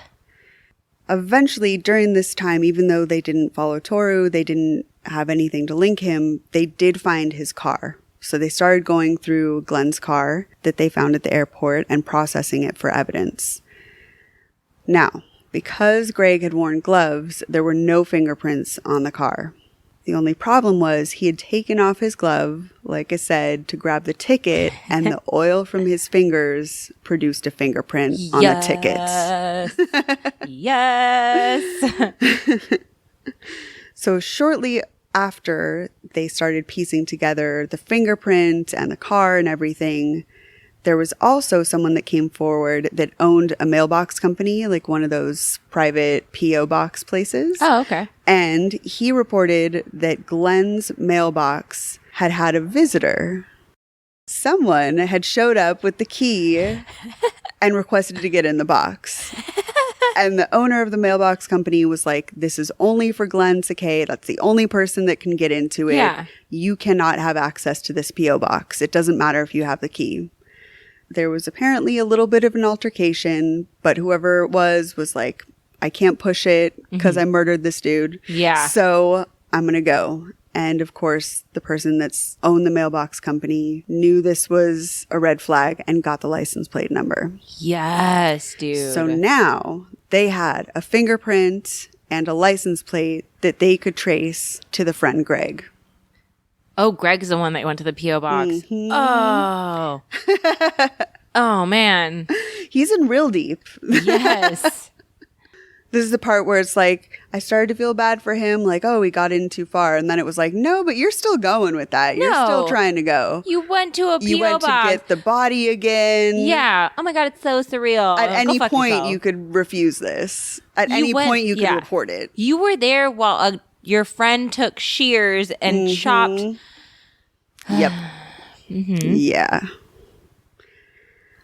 Speaker 1: Eventually, during this time, even though they didn't follow Toru, they didn't have anything to link him, they did find his car. So they started going through Glenn's car that they found at the airport and processing it for evidence. Now, because Greg had worn gloves, there were no fingerprints on the car. The only problem was he had taken off his glove, like I said, to grab the ticket, and the oil from his fingers produced a fingerprint on the ticket.
Speaker 2: Yes.
Speaker 1: So shortly after they started piecing together the fingerprint and the car and everything, there was also someone that came forward that owned a mailbox company, like one of those private P.O. box places.
Speaker 2: Oh, okay.
Speaker 1: And he reported that Glenn's mailbox had had a visitor. Someone had showed up with the key and requested to get in the box. And the owner of the mailbox company was like, this is only for Glenn Sakai. That's the only person that can get into it.
Speaker 2: Yeah.
Speaker 1: You cannot have access to this P.O. box. It doesn't matter if you have the key. There was apparently a little bit of an altercation, but whoever it was like, I can't push it because I murdered this dude.
Speaker 2: Yeah.
Speaker 1: So I'm going to go. And of course, the person that's owned the mailbox company knew this was a red flag and got the license plate number.
Speaker 2: Yes, dude.
Speaker 1: So now they had a fingerprint and a license plate that they could trace to the friend Greg.
Speaker 2: Oh, Greg's the one that went to the P.O. box.
Speaker 1: Mm-hmm.
Speaker 2: Oh. Oh, man.
Speaker 1: He's in real deep.
Speaker 2: Yes.
Speaker 1: This is the part where it's like, I started to feel bad for him. Like, oh, we got in too far. And then it was like, no, but you're still going with that. You're still trying to go.
Speaker 2: You went to a P.O.
Speaker 1: You went
Speaker 2: box.
Speaker 1: to get the body again.
Speaker 2: Yeah. Oh, my God. It's so surreal.
Speaker 1: At any point,
Speaker 2: yourself.
Speaker 1: you could refuse this. At any point, you could report it.
Speaker 2: You were there while your friend took shears and chopped.
Speaker 1: Yep. Yeah.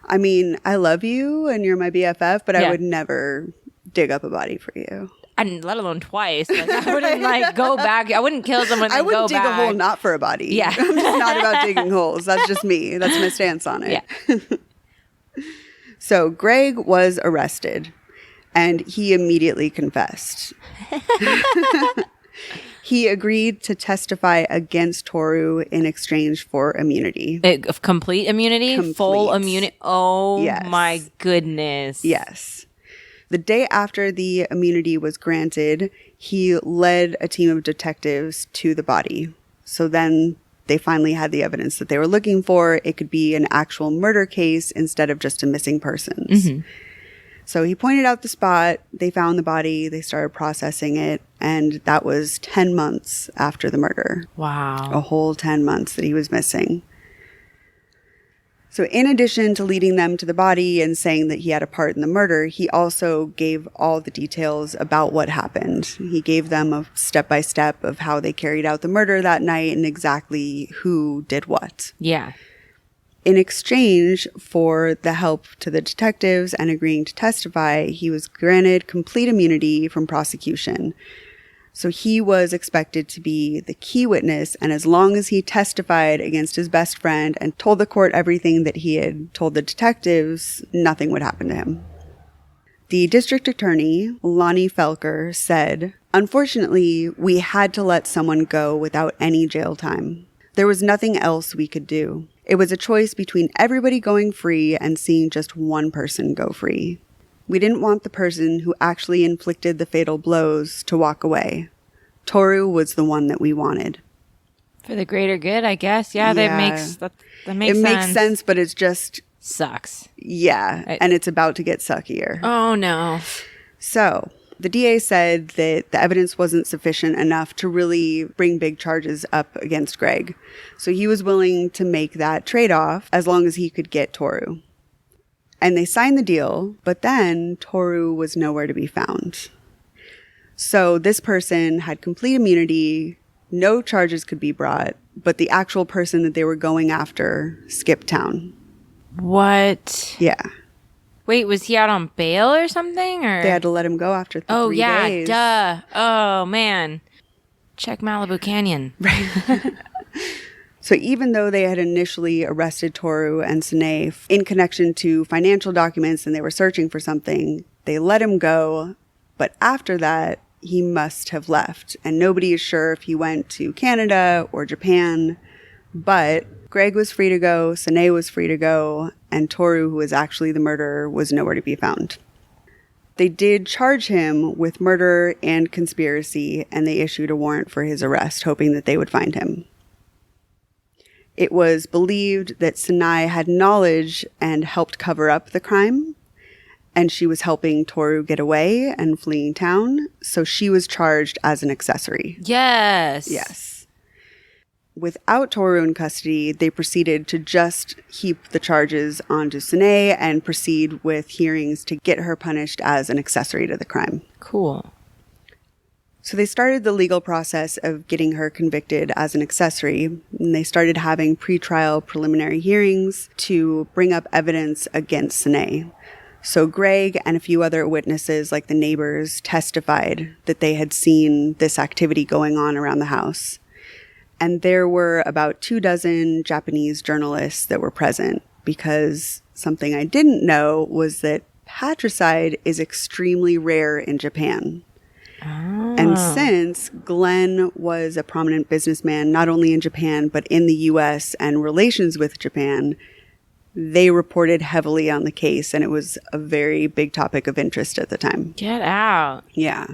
Speaker 1: I mean, I love you and you're my BFF, but I would never dig up a body for you.
Speaker 2: And let alone twice. Like, I wouldn't go back. I wouldn't kill someone and
Speaker 1: I wouldn't
Speaker 2: go
Speaker 1: dig
Speaker 2: back.
Speaker 1: a hole not for a body.
Speaker 2: Yeah.
Speaker 1: I'm just not about digging holes. That's just me. That's my stance on it.
Speaker 2: Yeah.
Speaker 1: So Greg was arrested and he immediately confessed. He agreed to testify against Toru in exchange for immunity.
Speaker 2: Complete immunity?
Speaker 1: Complete.
Speaker 2: Full immunity? Oh,
Speaker 1: yes.
Speaker 2: my goodness.
Speaker 1: Yes. The day after the immunity was granted, he led a team of detectives to the body. So then they finally had the evidence that they were looking for. It could be an actual murder case instead of just a missing persons. Mm-hmm. So he pointed out the spot, they found the body, they started processing it, and that was 10 months after the murder.
Speaker 2: Wow.
Speaker 1: A whole 10 months that he was missing. So in addition to leading them to the body and saying that he had a part in the murder, he also gave all the details about what happened. He gave them a step-by-step of how they carried out the murder that night and exactly who did what.
Speaker 2: Yeah.
Speaker 1: In exchange for the help to the detectives and agreeing to testify, he was granted complete immunity from prosecution. So he was expected to be the key witness, and as long as he testified against his best friend and told the court everything that he had told the detectives, nothing would happen to him. The district attorney, Lonnie Felker, said, "Unfortunately, we had to let someone go without any jail time. There was nothing else we could do. It was a choice between everybody going free and seeing just one person go free. We didn't want the person who actually inflicted the fatal blows to walk away. Toru was the one that we wanted."
Speaker 2: For the greater good, I guess. Yeah, that makes sense.
Speaker 1: It makes sense, but it's just...
Speaker 2: sucks.
Speaker 1: Yeah, and it's about to get suckier.
Speaker 2: Oh, no.
Speaker 1: So... the DA said that the evidence wasn't sufficient enough to really bring big charges up against Greg. So he was willing to make that trade-off as long as he could get Toru. And they signed the deal, but then Toru was nowhere to be found. So this person had complete immunity, no charges could be brought, but the actual person that they were going after skipped town.
Speaker 2: What?
Speaker 1: Yeah.
Speaker 2: Wait, was he out on bail or something? Or
Speaker 1: they had to let him go after 3 days.
Speaker 2: Duh. Oh, man. Check Malibu Canyon.
Speaker 1: Right. So even though they had initially arrested Toru and Sine in connection to financial documents and they were searching for something, they let him go. But after that, he must have left. And nobody is sure if he went to Canada or Japan. But Greg was free to go, Sine was free to go, and Toru, who was actually the murderer, was nowhere to be found. They did charge him with murder and conspiracy, and they issued a warrant for his arrest, hoping that they would find him. It was believed that Sine had knowledge and helped cover up the crime, and she was helping Toru get away and fleeing town, so she was charged as an accessory.
Speaker 2: Yes.
Speaker 1: Yes. Without Toru in custody, they proceeded to just heap the charges onto Sine and proceed with hearings to get her punished as an accessory to the crime.
Speaker 2: Cool.
Speaker 1: So they started the legal process of getting her convicted as an accessory, and they started having pretrial preliminary hearings to bring up evidence against Sine. So Greg and a few other witnesses, like the neighbors, testified that they had seen this activity going on around the house. And there were about 24 Japanese journalists that were present, because something I didn't know was that patricide is extremely rare in Japan. Oh. And since Glenn was a prominent businessman, not only in Japan, but in the U.S. and relations with Japan, they reported heavily on the case, and it was a very big topic of interest at the time.
Speaker 2: Get out.
Speaker 1: Yeah.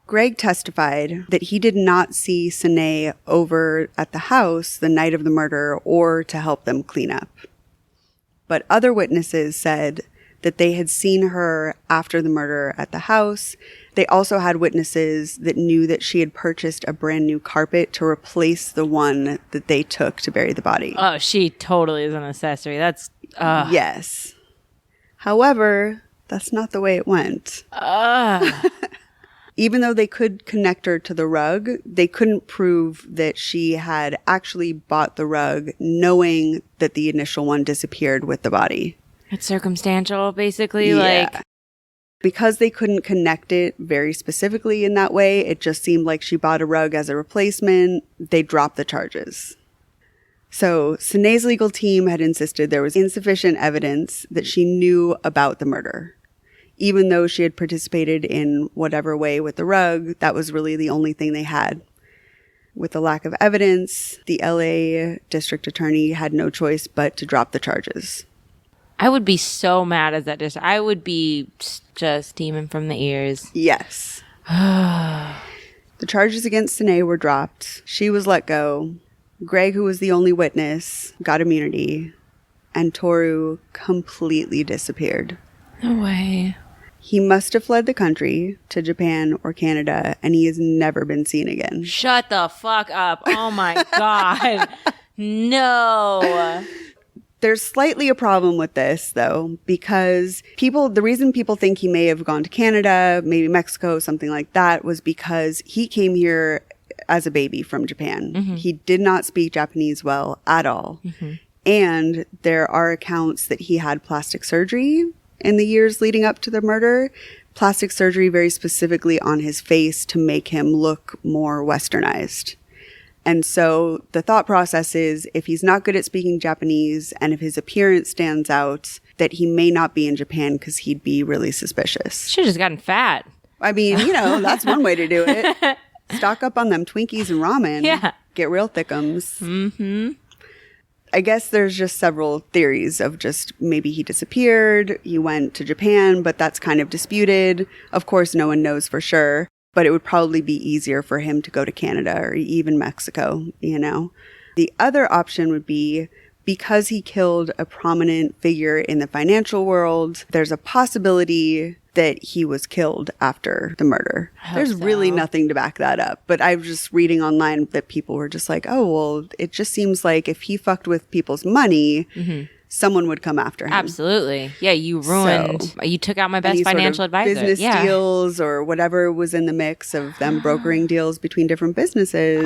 Speaker 1: Greg testified that he did not see Sine over at the house the night of the murder or to help them clean up. But other witnesses said that they had seen her after the murder at the house. They also had witnesses that knew that she had purchased a brand new carpet to replace the one that they took to bury the body.
Speaker 2: Oh, she totally is an accessory. That's...
Speaker 1: Yes. However, that's not the way it went. Even though they could connect her to the rug, they couldn't prove that she had actually bought the rug knowing that the initial one disappeared with the body.
Speaker 2: It's circumstantial, basically.
Speaker 1: Yeah. Because they couldn't connect it very specifically in that way, it just seemed like she bought a rug as a replacement. They dropped the charges. So Sine's legal team had insisted there was insufficient evidence that she knew about the murder. Even though she had participated in whatever way with the rug, that was really the only thing they had. With the lack of evidence, the LA district attorney had no choice but to drop the charges.
Speaker 2: I would be so mad as that district. I would be just steaming from the ears.
Speaker 1: Yes. The charges against Sine were dropped. She was let go. Greg, who was the only witness, got immunity. And Toru completely disappeared.
Speaker 2: No way.
Speaker 1: He must have fled the country to Japan or Canada, and he has never been seen again.
Speaker 2: Shut the fuck up. Oh my God. No.
Speaker 1: There's slightly a problem with this, though, because the reason people think he may have gone to Canada, maybe Mexico, something like that, was because he came here as a baby from Japan. Mm-hmm. He did not speak Japanese well at all. Mm-hmm. And there are accounts that he had plastic surgery in the years leading up to the murder. Plastic surgery very specifically on his face to make him look more westernized. And so the thought process is, if he's not good at speaking Japanese and if his appearance stands out, that he may not be in Japan because he'd be really suspicious.
Speaker 2: Should have just gotten fat.
Speaker 1: I mean, that's one way to do it. Stock up on them Twinkies and ramen.
Speaker 2: Yeah.
Speaker 1: Get real thickums.
Speaker 2: Mm-hmm.
Speaker 1: I guess there's just several theories of just maybe he disappeared, he went to Japan, but that's kind of disputed. Of course, no one knows for sure. But it would probably be easier for him to go to Canada or even Mexico, The other option would be, because he killed a prominent figure in the financial world, there's a possibility that he was killed after the murder. There's really nothing to back that up. But I was just reading online that people were just like, oh, well, it just seems like if he fucked with people's money, someone would come after him.
Speaker 2: Absolutely. Yeah, you ruined. You took out my best financial advisor.
Speaker 1: Business deals or whatever was in the mix of them brokering deals between different businesses.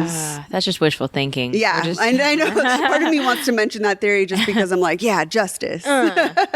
Speaker 2: That's just wishful thinking.
Speaker 1: Yeah, I know. Part of me wants to mention that theory just because I'm like, yeah, justice.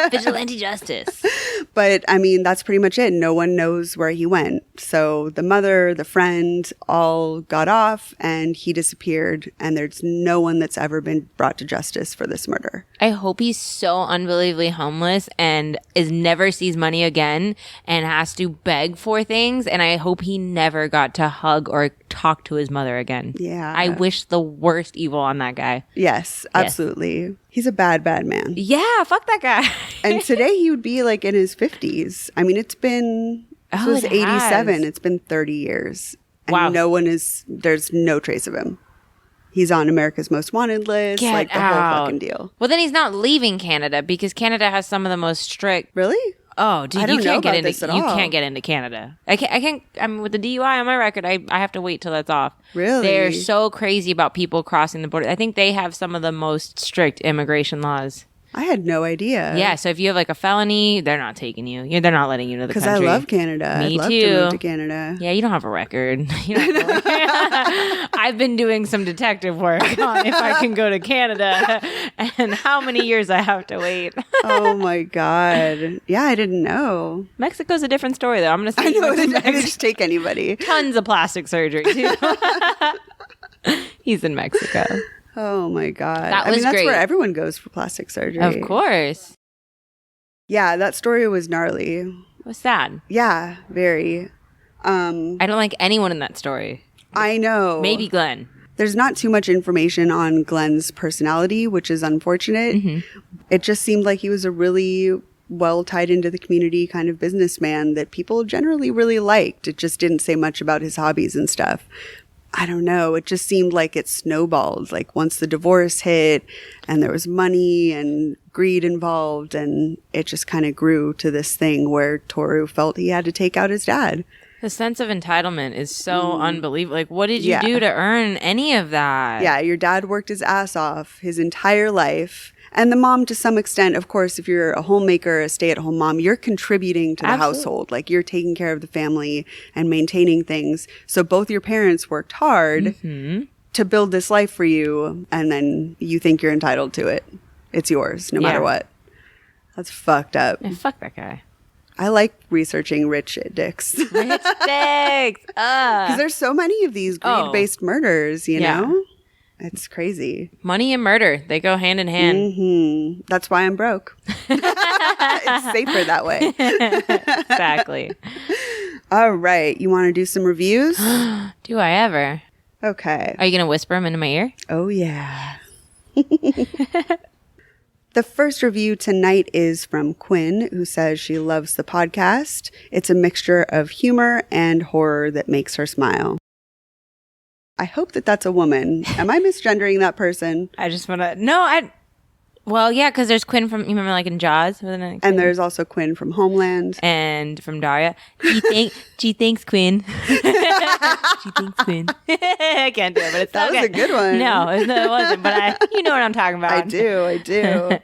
Speaker 2: Vigilante justice.
Speaker 1: But I mean, that's pretty much it. No one knows where he went. So the mother, the friend, all got off and he disappeared. And there's no one that's ever been brought to justice for this murder.
Speaker 2: I hope he's so unbelievably homeless and never sees money again and has to beg for things. And I hope he never got to hug or talk to his mother again.
Speaker 1: Yeah.
Speaker 2: I wish the worst evil on that guy.
Speaker 1: Yes, absolutely. He's a bad, bad man.
Speaker 2: Yeah, fuck that guy.
Speaker 1: And today he would be like in his 50s. I mean, this was 87. It's been 30 years. And
Speaker 2: wow.
Speaker 1: There's no trace of him. He's on America's Most Wanted list,
Speaker 2: Get
Speaker 1: like the
Speaker 2: out.
Speaker 1: whole fucking deal.
Speaker 2: Well, then he's not leaving Canada because Canada has some of the most strict.
Speaker 1: Really?
Speaker 2: Oh, dude,
Speaker 1: I don't
Speaker 2: you
Speaker 1: know
Speaker 2: can't get
Speaker 1: about
Speaker 2: into
Speaker 1: this at
Speaker 2: you
Speaker 1: all.
Speaker 2: can't get into Canada. I can't. I mean, with the DUI on my record, I have to wait till that's off.
Speaker 1: Really?
Speaker 2: They're so crazy about people crossing the border. I think they have some of the most strict immigration laws.
Speaker 1: I had no idea.
Speaker 2: Yeah, so if you have like a felony, they're not taking you. They're not letting you into the country.
Speaker 1: Because I love Canada.
Speaker 2: Me
Speaker 1: I'd love
Speaker 2: too.
Speaker 1: to move to Canada.
Speaker 2: Yeah, you don't have a record. I've been doing some detective work on if I can go to Canada and how many years I have to wait.
Speaker 1: Oh my God. Yeah, I didn't know.
Speaker 2: Mexico's a different story though. I'm going to say
Speaker 1: I know, they didn't just take anybody.
Speaker 2: Tons of plastic surgery too. He's in Mexico.
Speaker 1: Oh my God.
Speaker 2: That was
Speaker 1: that's
Speaker 2: great.
Speaker 1: where everyone goes for plastic surgery.
Speaker 2: Of course.
Speaker 1: Yeah, that story was gnarly.
Speaker 2: It was sad.
Speaker 1: Yeah, very.
Speaker 2: I don't like anyone in that story.
Speaker 1: I know.
Speaker 2: Maybe Glenn.
Speaker 1: There's not too much information on Glenn's personality, which is unfortunate. Mm-hmm. It just seemed like he was a really well tied into the community kind of businessman that people generally really liked. It just didn't say much about his hobbies and stuff. I don't know. It just seemed like it snowballed. Like once the divorce hit and there was money and greed involved, and it just kind of grew to this thing where Toru felt he had to take out his dad.
Speaker 2: The sense of entitlement is so unbelievable. Like, what did you do to earn any of that?
Speaker 1: Yeah, your dad worked his ass off his entire life. And the mom, to some extent, of course, if you're a homemaker, a stay-at-home mom, you're contributing to the household. Like, you're taking care of the family and maintaining things. So both your parents worked hard to build this life for you, and then you think you're entitled to it. It's yours, no matter what. That's fucked up.
Speaker 2: Yeah, fuck that guy.
Speaker 1: I like researching rich dicks.
Speaker 2: Rich dicks!
Speaker 1: Because there's so many of these greed-based murders, you know? It's crazy.
Speaker 2: Money and murder, they go hand in hand.
Speaker 1: That's why I'm broke. It's safer that way.
Speaker 2: Exactly.
Speaker 1: All right. You want to do some reviews?
Speaker 2: Do I ever?
Speaker 1: Okay.
Speaker 2: Are you going to whisper them into my ear?
Speaker 1: Oh, yeah. The first review tonight is from Quinn, who says she loves the podcast. It's a mixture of humor and horror that makes her smile. I hope that that's a woman. Am I misgendering that person?
Speaker 2: I just want to... Well, yeah, because there's Quinn from... You remember, like, in Jaws?
Speaker 1: And there's also Quinn from Homeland.
Speaker 2: And from Daria. Gee, thanks, Quinn. Gee, thanks, Quinn. I can't do it, but it's
Speaker 1: that was
Speaker 2: okay.
Speaker 1: a good one.
Speaker 2: No, it wasn't, but you know what I'm talking about.
Speaker 1: I do.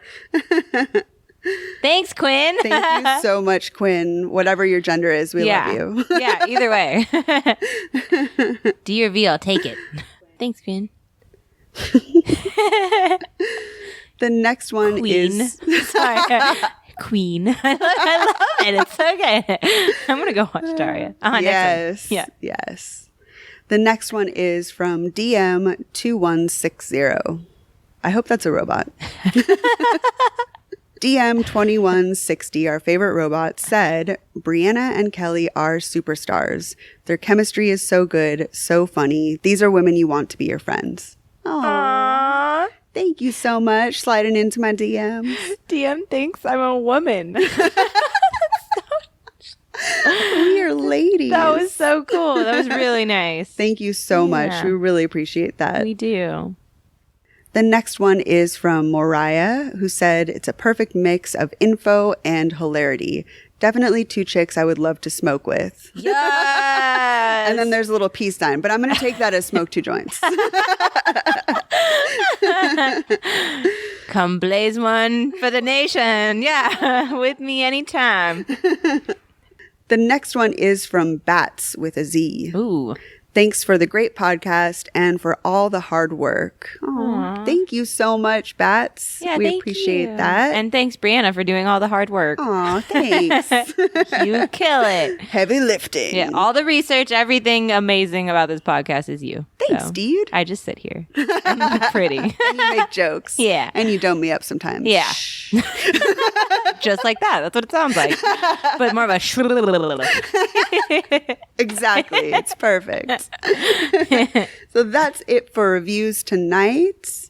Speaker 2: Thanks, Quinn.
Speaker 1: Thank you so much, Quinn. Whatever your gender is, we love you.
Speaker 2: Yeah, either way. Do your V, I'll take it. Thanks, Quinn.
Speaker 1: The next one is...
Speaker 2: Sorry. Queen. I love it. It's okay. I'm going to go watch Daria.
Speaker 1: Yes. Yes. The next one is from DM2160. I hope that's a robot. DM2160, our favorite robot, said, Brianna and Kelly are superstars. Their chemistry is so good, so funny. These are women you want to be your friends. Aww. Thank you so much. Sliding into my DMs.
Speaker 2: DM thinks I'm a woman.
Speaker 1: We are ladies.
Speaker 2: That was so cool. That was really nice.
Speaker 1: Thank you so much. We really appreciate that.
Speaker 2: We do.
Speaker 1: The next one is from Moriah, who said, it's a perfect mix of info and hilarity. Definitely two chicks I would love to smoke with.
Speaker 2: Yes!
Speaker 1: And then there's a little peace sign, but I'm going to take that as smoke two joints.
Speaker 2: Come blaze one for the nation. Yeah, with me anytime.
Speaker 1: The next one is from Bats with a Z.
Speaker 2: Ooh.
Speaker 1: Thanks for the great podcast and for all the hard work. Aww. Thank you so much, Bats.
Speaker 2: Yeah,
Speaker 1: we appreciate that.
Speaker 2: And thanks, Brianna, for doing all the hard work.
Speaker 1: Aw, thanks.
Speaker 2: You kill it.
Speaker 1: Heavy lifting.
Speaker 2: Yeah, all the research, everything amazing about this podcast is you.
Speaker 1: Thanks, dude.
Speaker 2: I just sit here and look pretty.
Speaker 1: And you make jokes.
Speaker 2: Yeah.
Speaker 1: And you dome me up sometimes.
Speaker 2: Yeah. Just like that. That's what it sounds like. But more of a
Speaker 1: Exactly. It's perfect. So that's it for reviews tonight.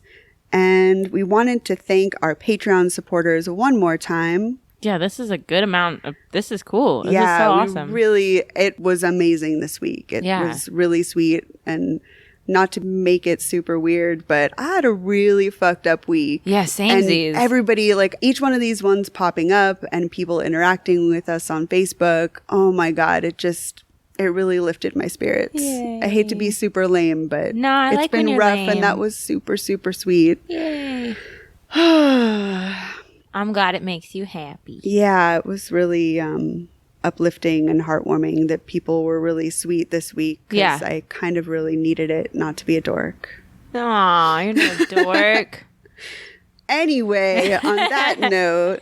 Speaker 1: And we wanted to thank our Patreon supporters one more time.
Speaker 2: Yeah, this is a good amount of, this is cool. This is so awesome.
Speaker 1: It was amazing this week. It was really sweet, and not to make it super weird, but I had a really fucked up week.
Speaker 2: Yeah, samesies.
Speaker 1: And everybody, like each one of these ones popping up and people interacting with us on Facebook. Oh my God, it really lifted my spirits.
Speaker 2: Yay.
Speaker 1: I hate to be super lame, but it's been rough lame. And that was super, super sweet.
Speaker 2: Yay. I'm glad it makes you happy.
Speaker 1: Yeah, it was really uplifting and heartwarming that people were really sweet this week.
Speaker 2: Yeah.
Speaker 1: I kind of really needed it not to be a dork.
Speaker 2: Aw, you're not a dork.
Speaker 1: Anyway, on that note,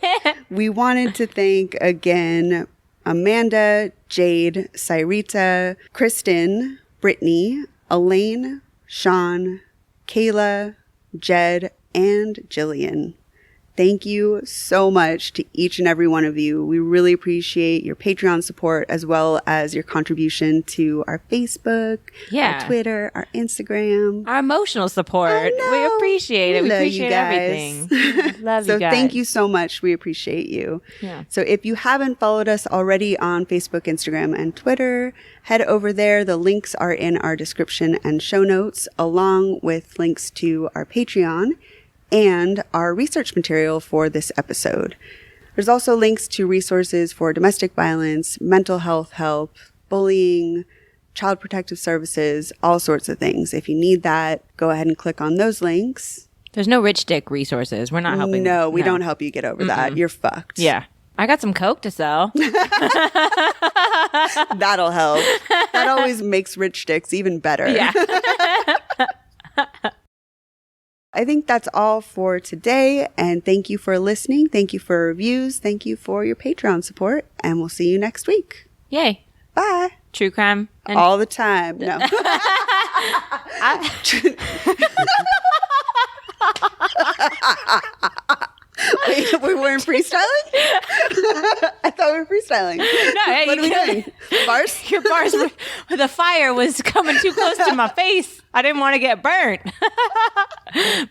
Speaker 1: we wanted to thank again Amanda, Jade, Cyrita, Kristen, Brittany, Elaine, Sean, Kayla, Jed, and Jillian. Thank you so much to each and every one of you. We really appreciate your Patreon support as well as your contribution to our Facebook, our Twitter, our Instagram.
Speaker 2: Our emotional support. We appreciate it. We appreciate everything. Love you guys. So
Speaker 1: thank you so much. We appreciate you.
Speaker 2: Yeah.
Speaker 1: So if you haven't followed us already on Facebook, Instagram, and Twitter, head over there. The links are in our description and show notes, along with links to our Patreon and our research material for this episode. There's also links to resources for domestic violence, mental health help, bullying, child protective services, all sorts of things. If you need that, go ahead and click on those links.
Speaker 2: There's no rich dick resources. We're not helping.
Speaker 1: No, we don't help you get over that. You're fucked.
Speaker 2: Yeah. I got some Coke to sell.
Speaker 1: That'll help. That always makes rich dicks even better.
Speaker 2: Yeah.
Speaker 1: I think that's all for today. And thank you for listening. Thank you for reviews. Thank you for your Patreon support. And we'll see you next week.
Speaker 2: Yay.
Speaker 1: Bye.
Speaker 2: True crime.
Speaker 1: All the time. No. Wait, we weren't freestyling? I thought we were freestyling.
Speaker 2: No, hey,
Speaker 1: what are we doing? Bars?
Speaker 2: Your bars were, the fire was coming too close to my face. I didn't want to get burnt.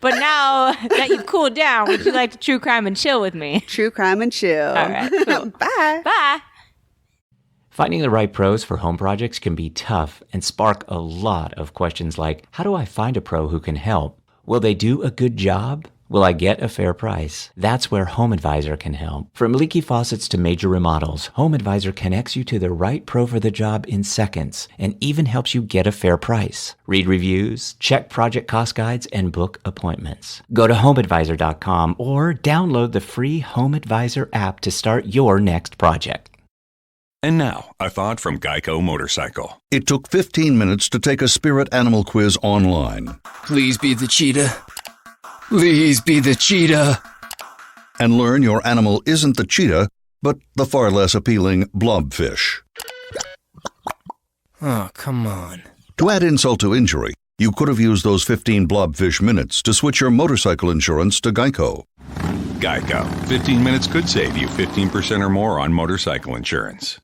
Speaker 2: But now that you've cooled down, would you like to true crime and chill with me?
Speaker 1: True crime and chill.
Speaker 2: All right. Cool.
Speaker 1: Bye.
Speaker 2: Bye.
Speaker 3: Finding the right pros for home projects can be tough and spark a lot of questions like, how do I find a pro who can help? Will they do a good job? Will I get a fair price? That's where HomeAdvisor can help. From leaky faucets to major remodels, HomeAdvisor connects you to the right pro for the job in seconds and even helps you get a fair price. Read reviews, check project cost guides, and book appointments. Go to HomeAdvisor.com or download the free HomeAdvisor app to start your next project.
Speaker 4: And now, a thought from Geico Motorcycle.
Speaker 5: It took 15 minutes to take a spirit animal quiz online.
Speaker 6: Please be the cheetah. Please be the cheetah.
Speaker 5: And learn your animal isn't the cheetah, but the far less appealing blobfish.
Speaker 6: Oh, come on.
Speaker 5: To add insult to injury, you could have used those 15 blobfish minutes to switch your motorcycle insurance to Geico.
Speaker 4: Geico. 15 minutes could save you 15% or more on motorcycle insurance.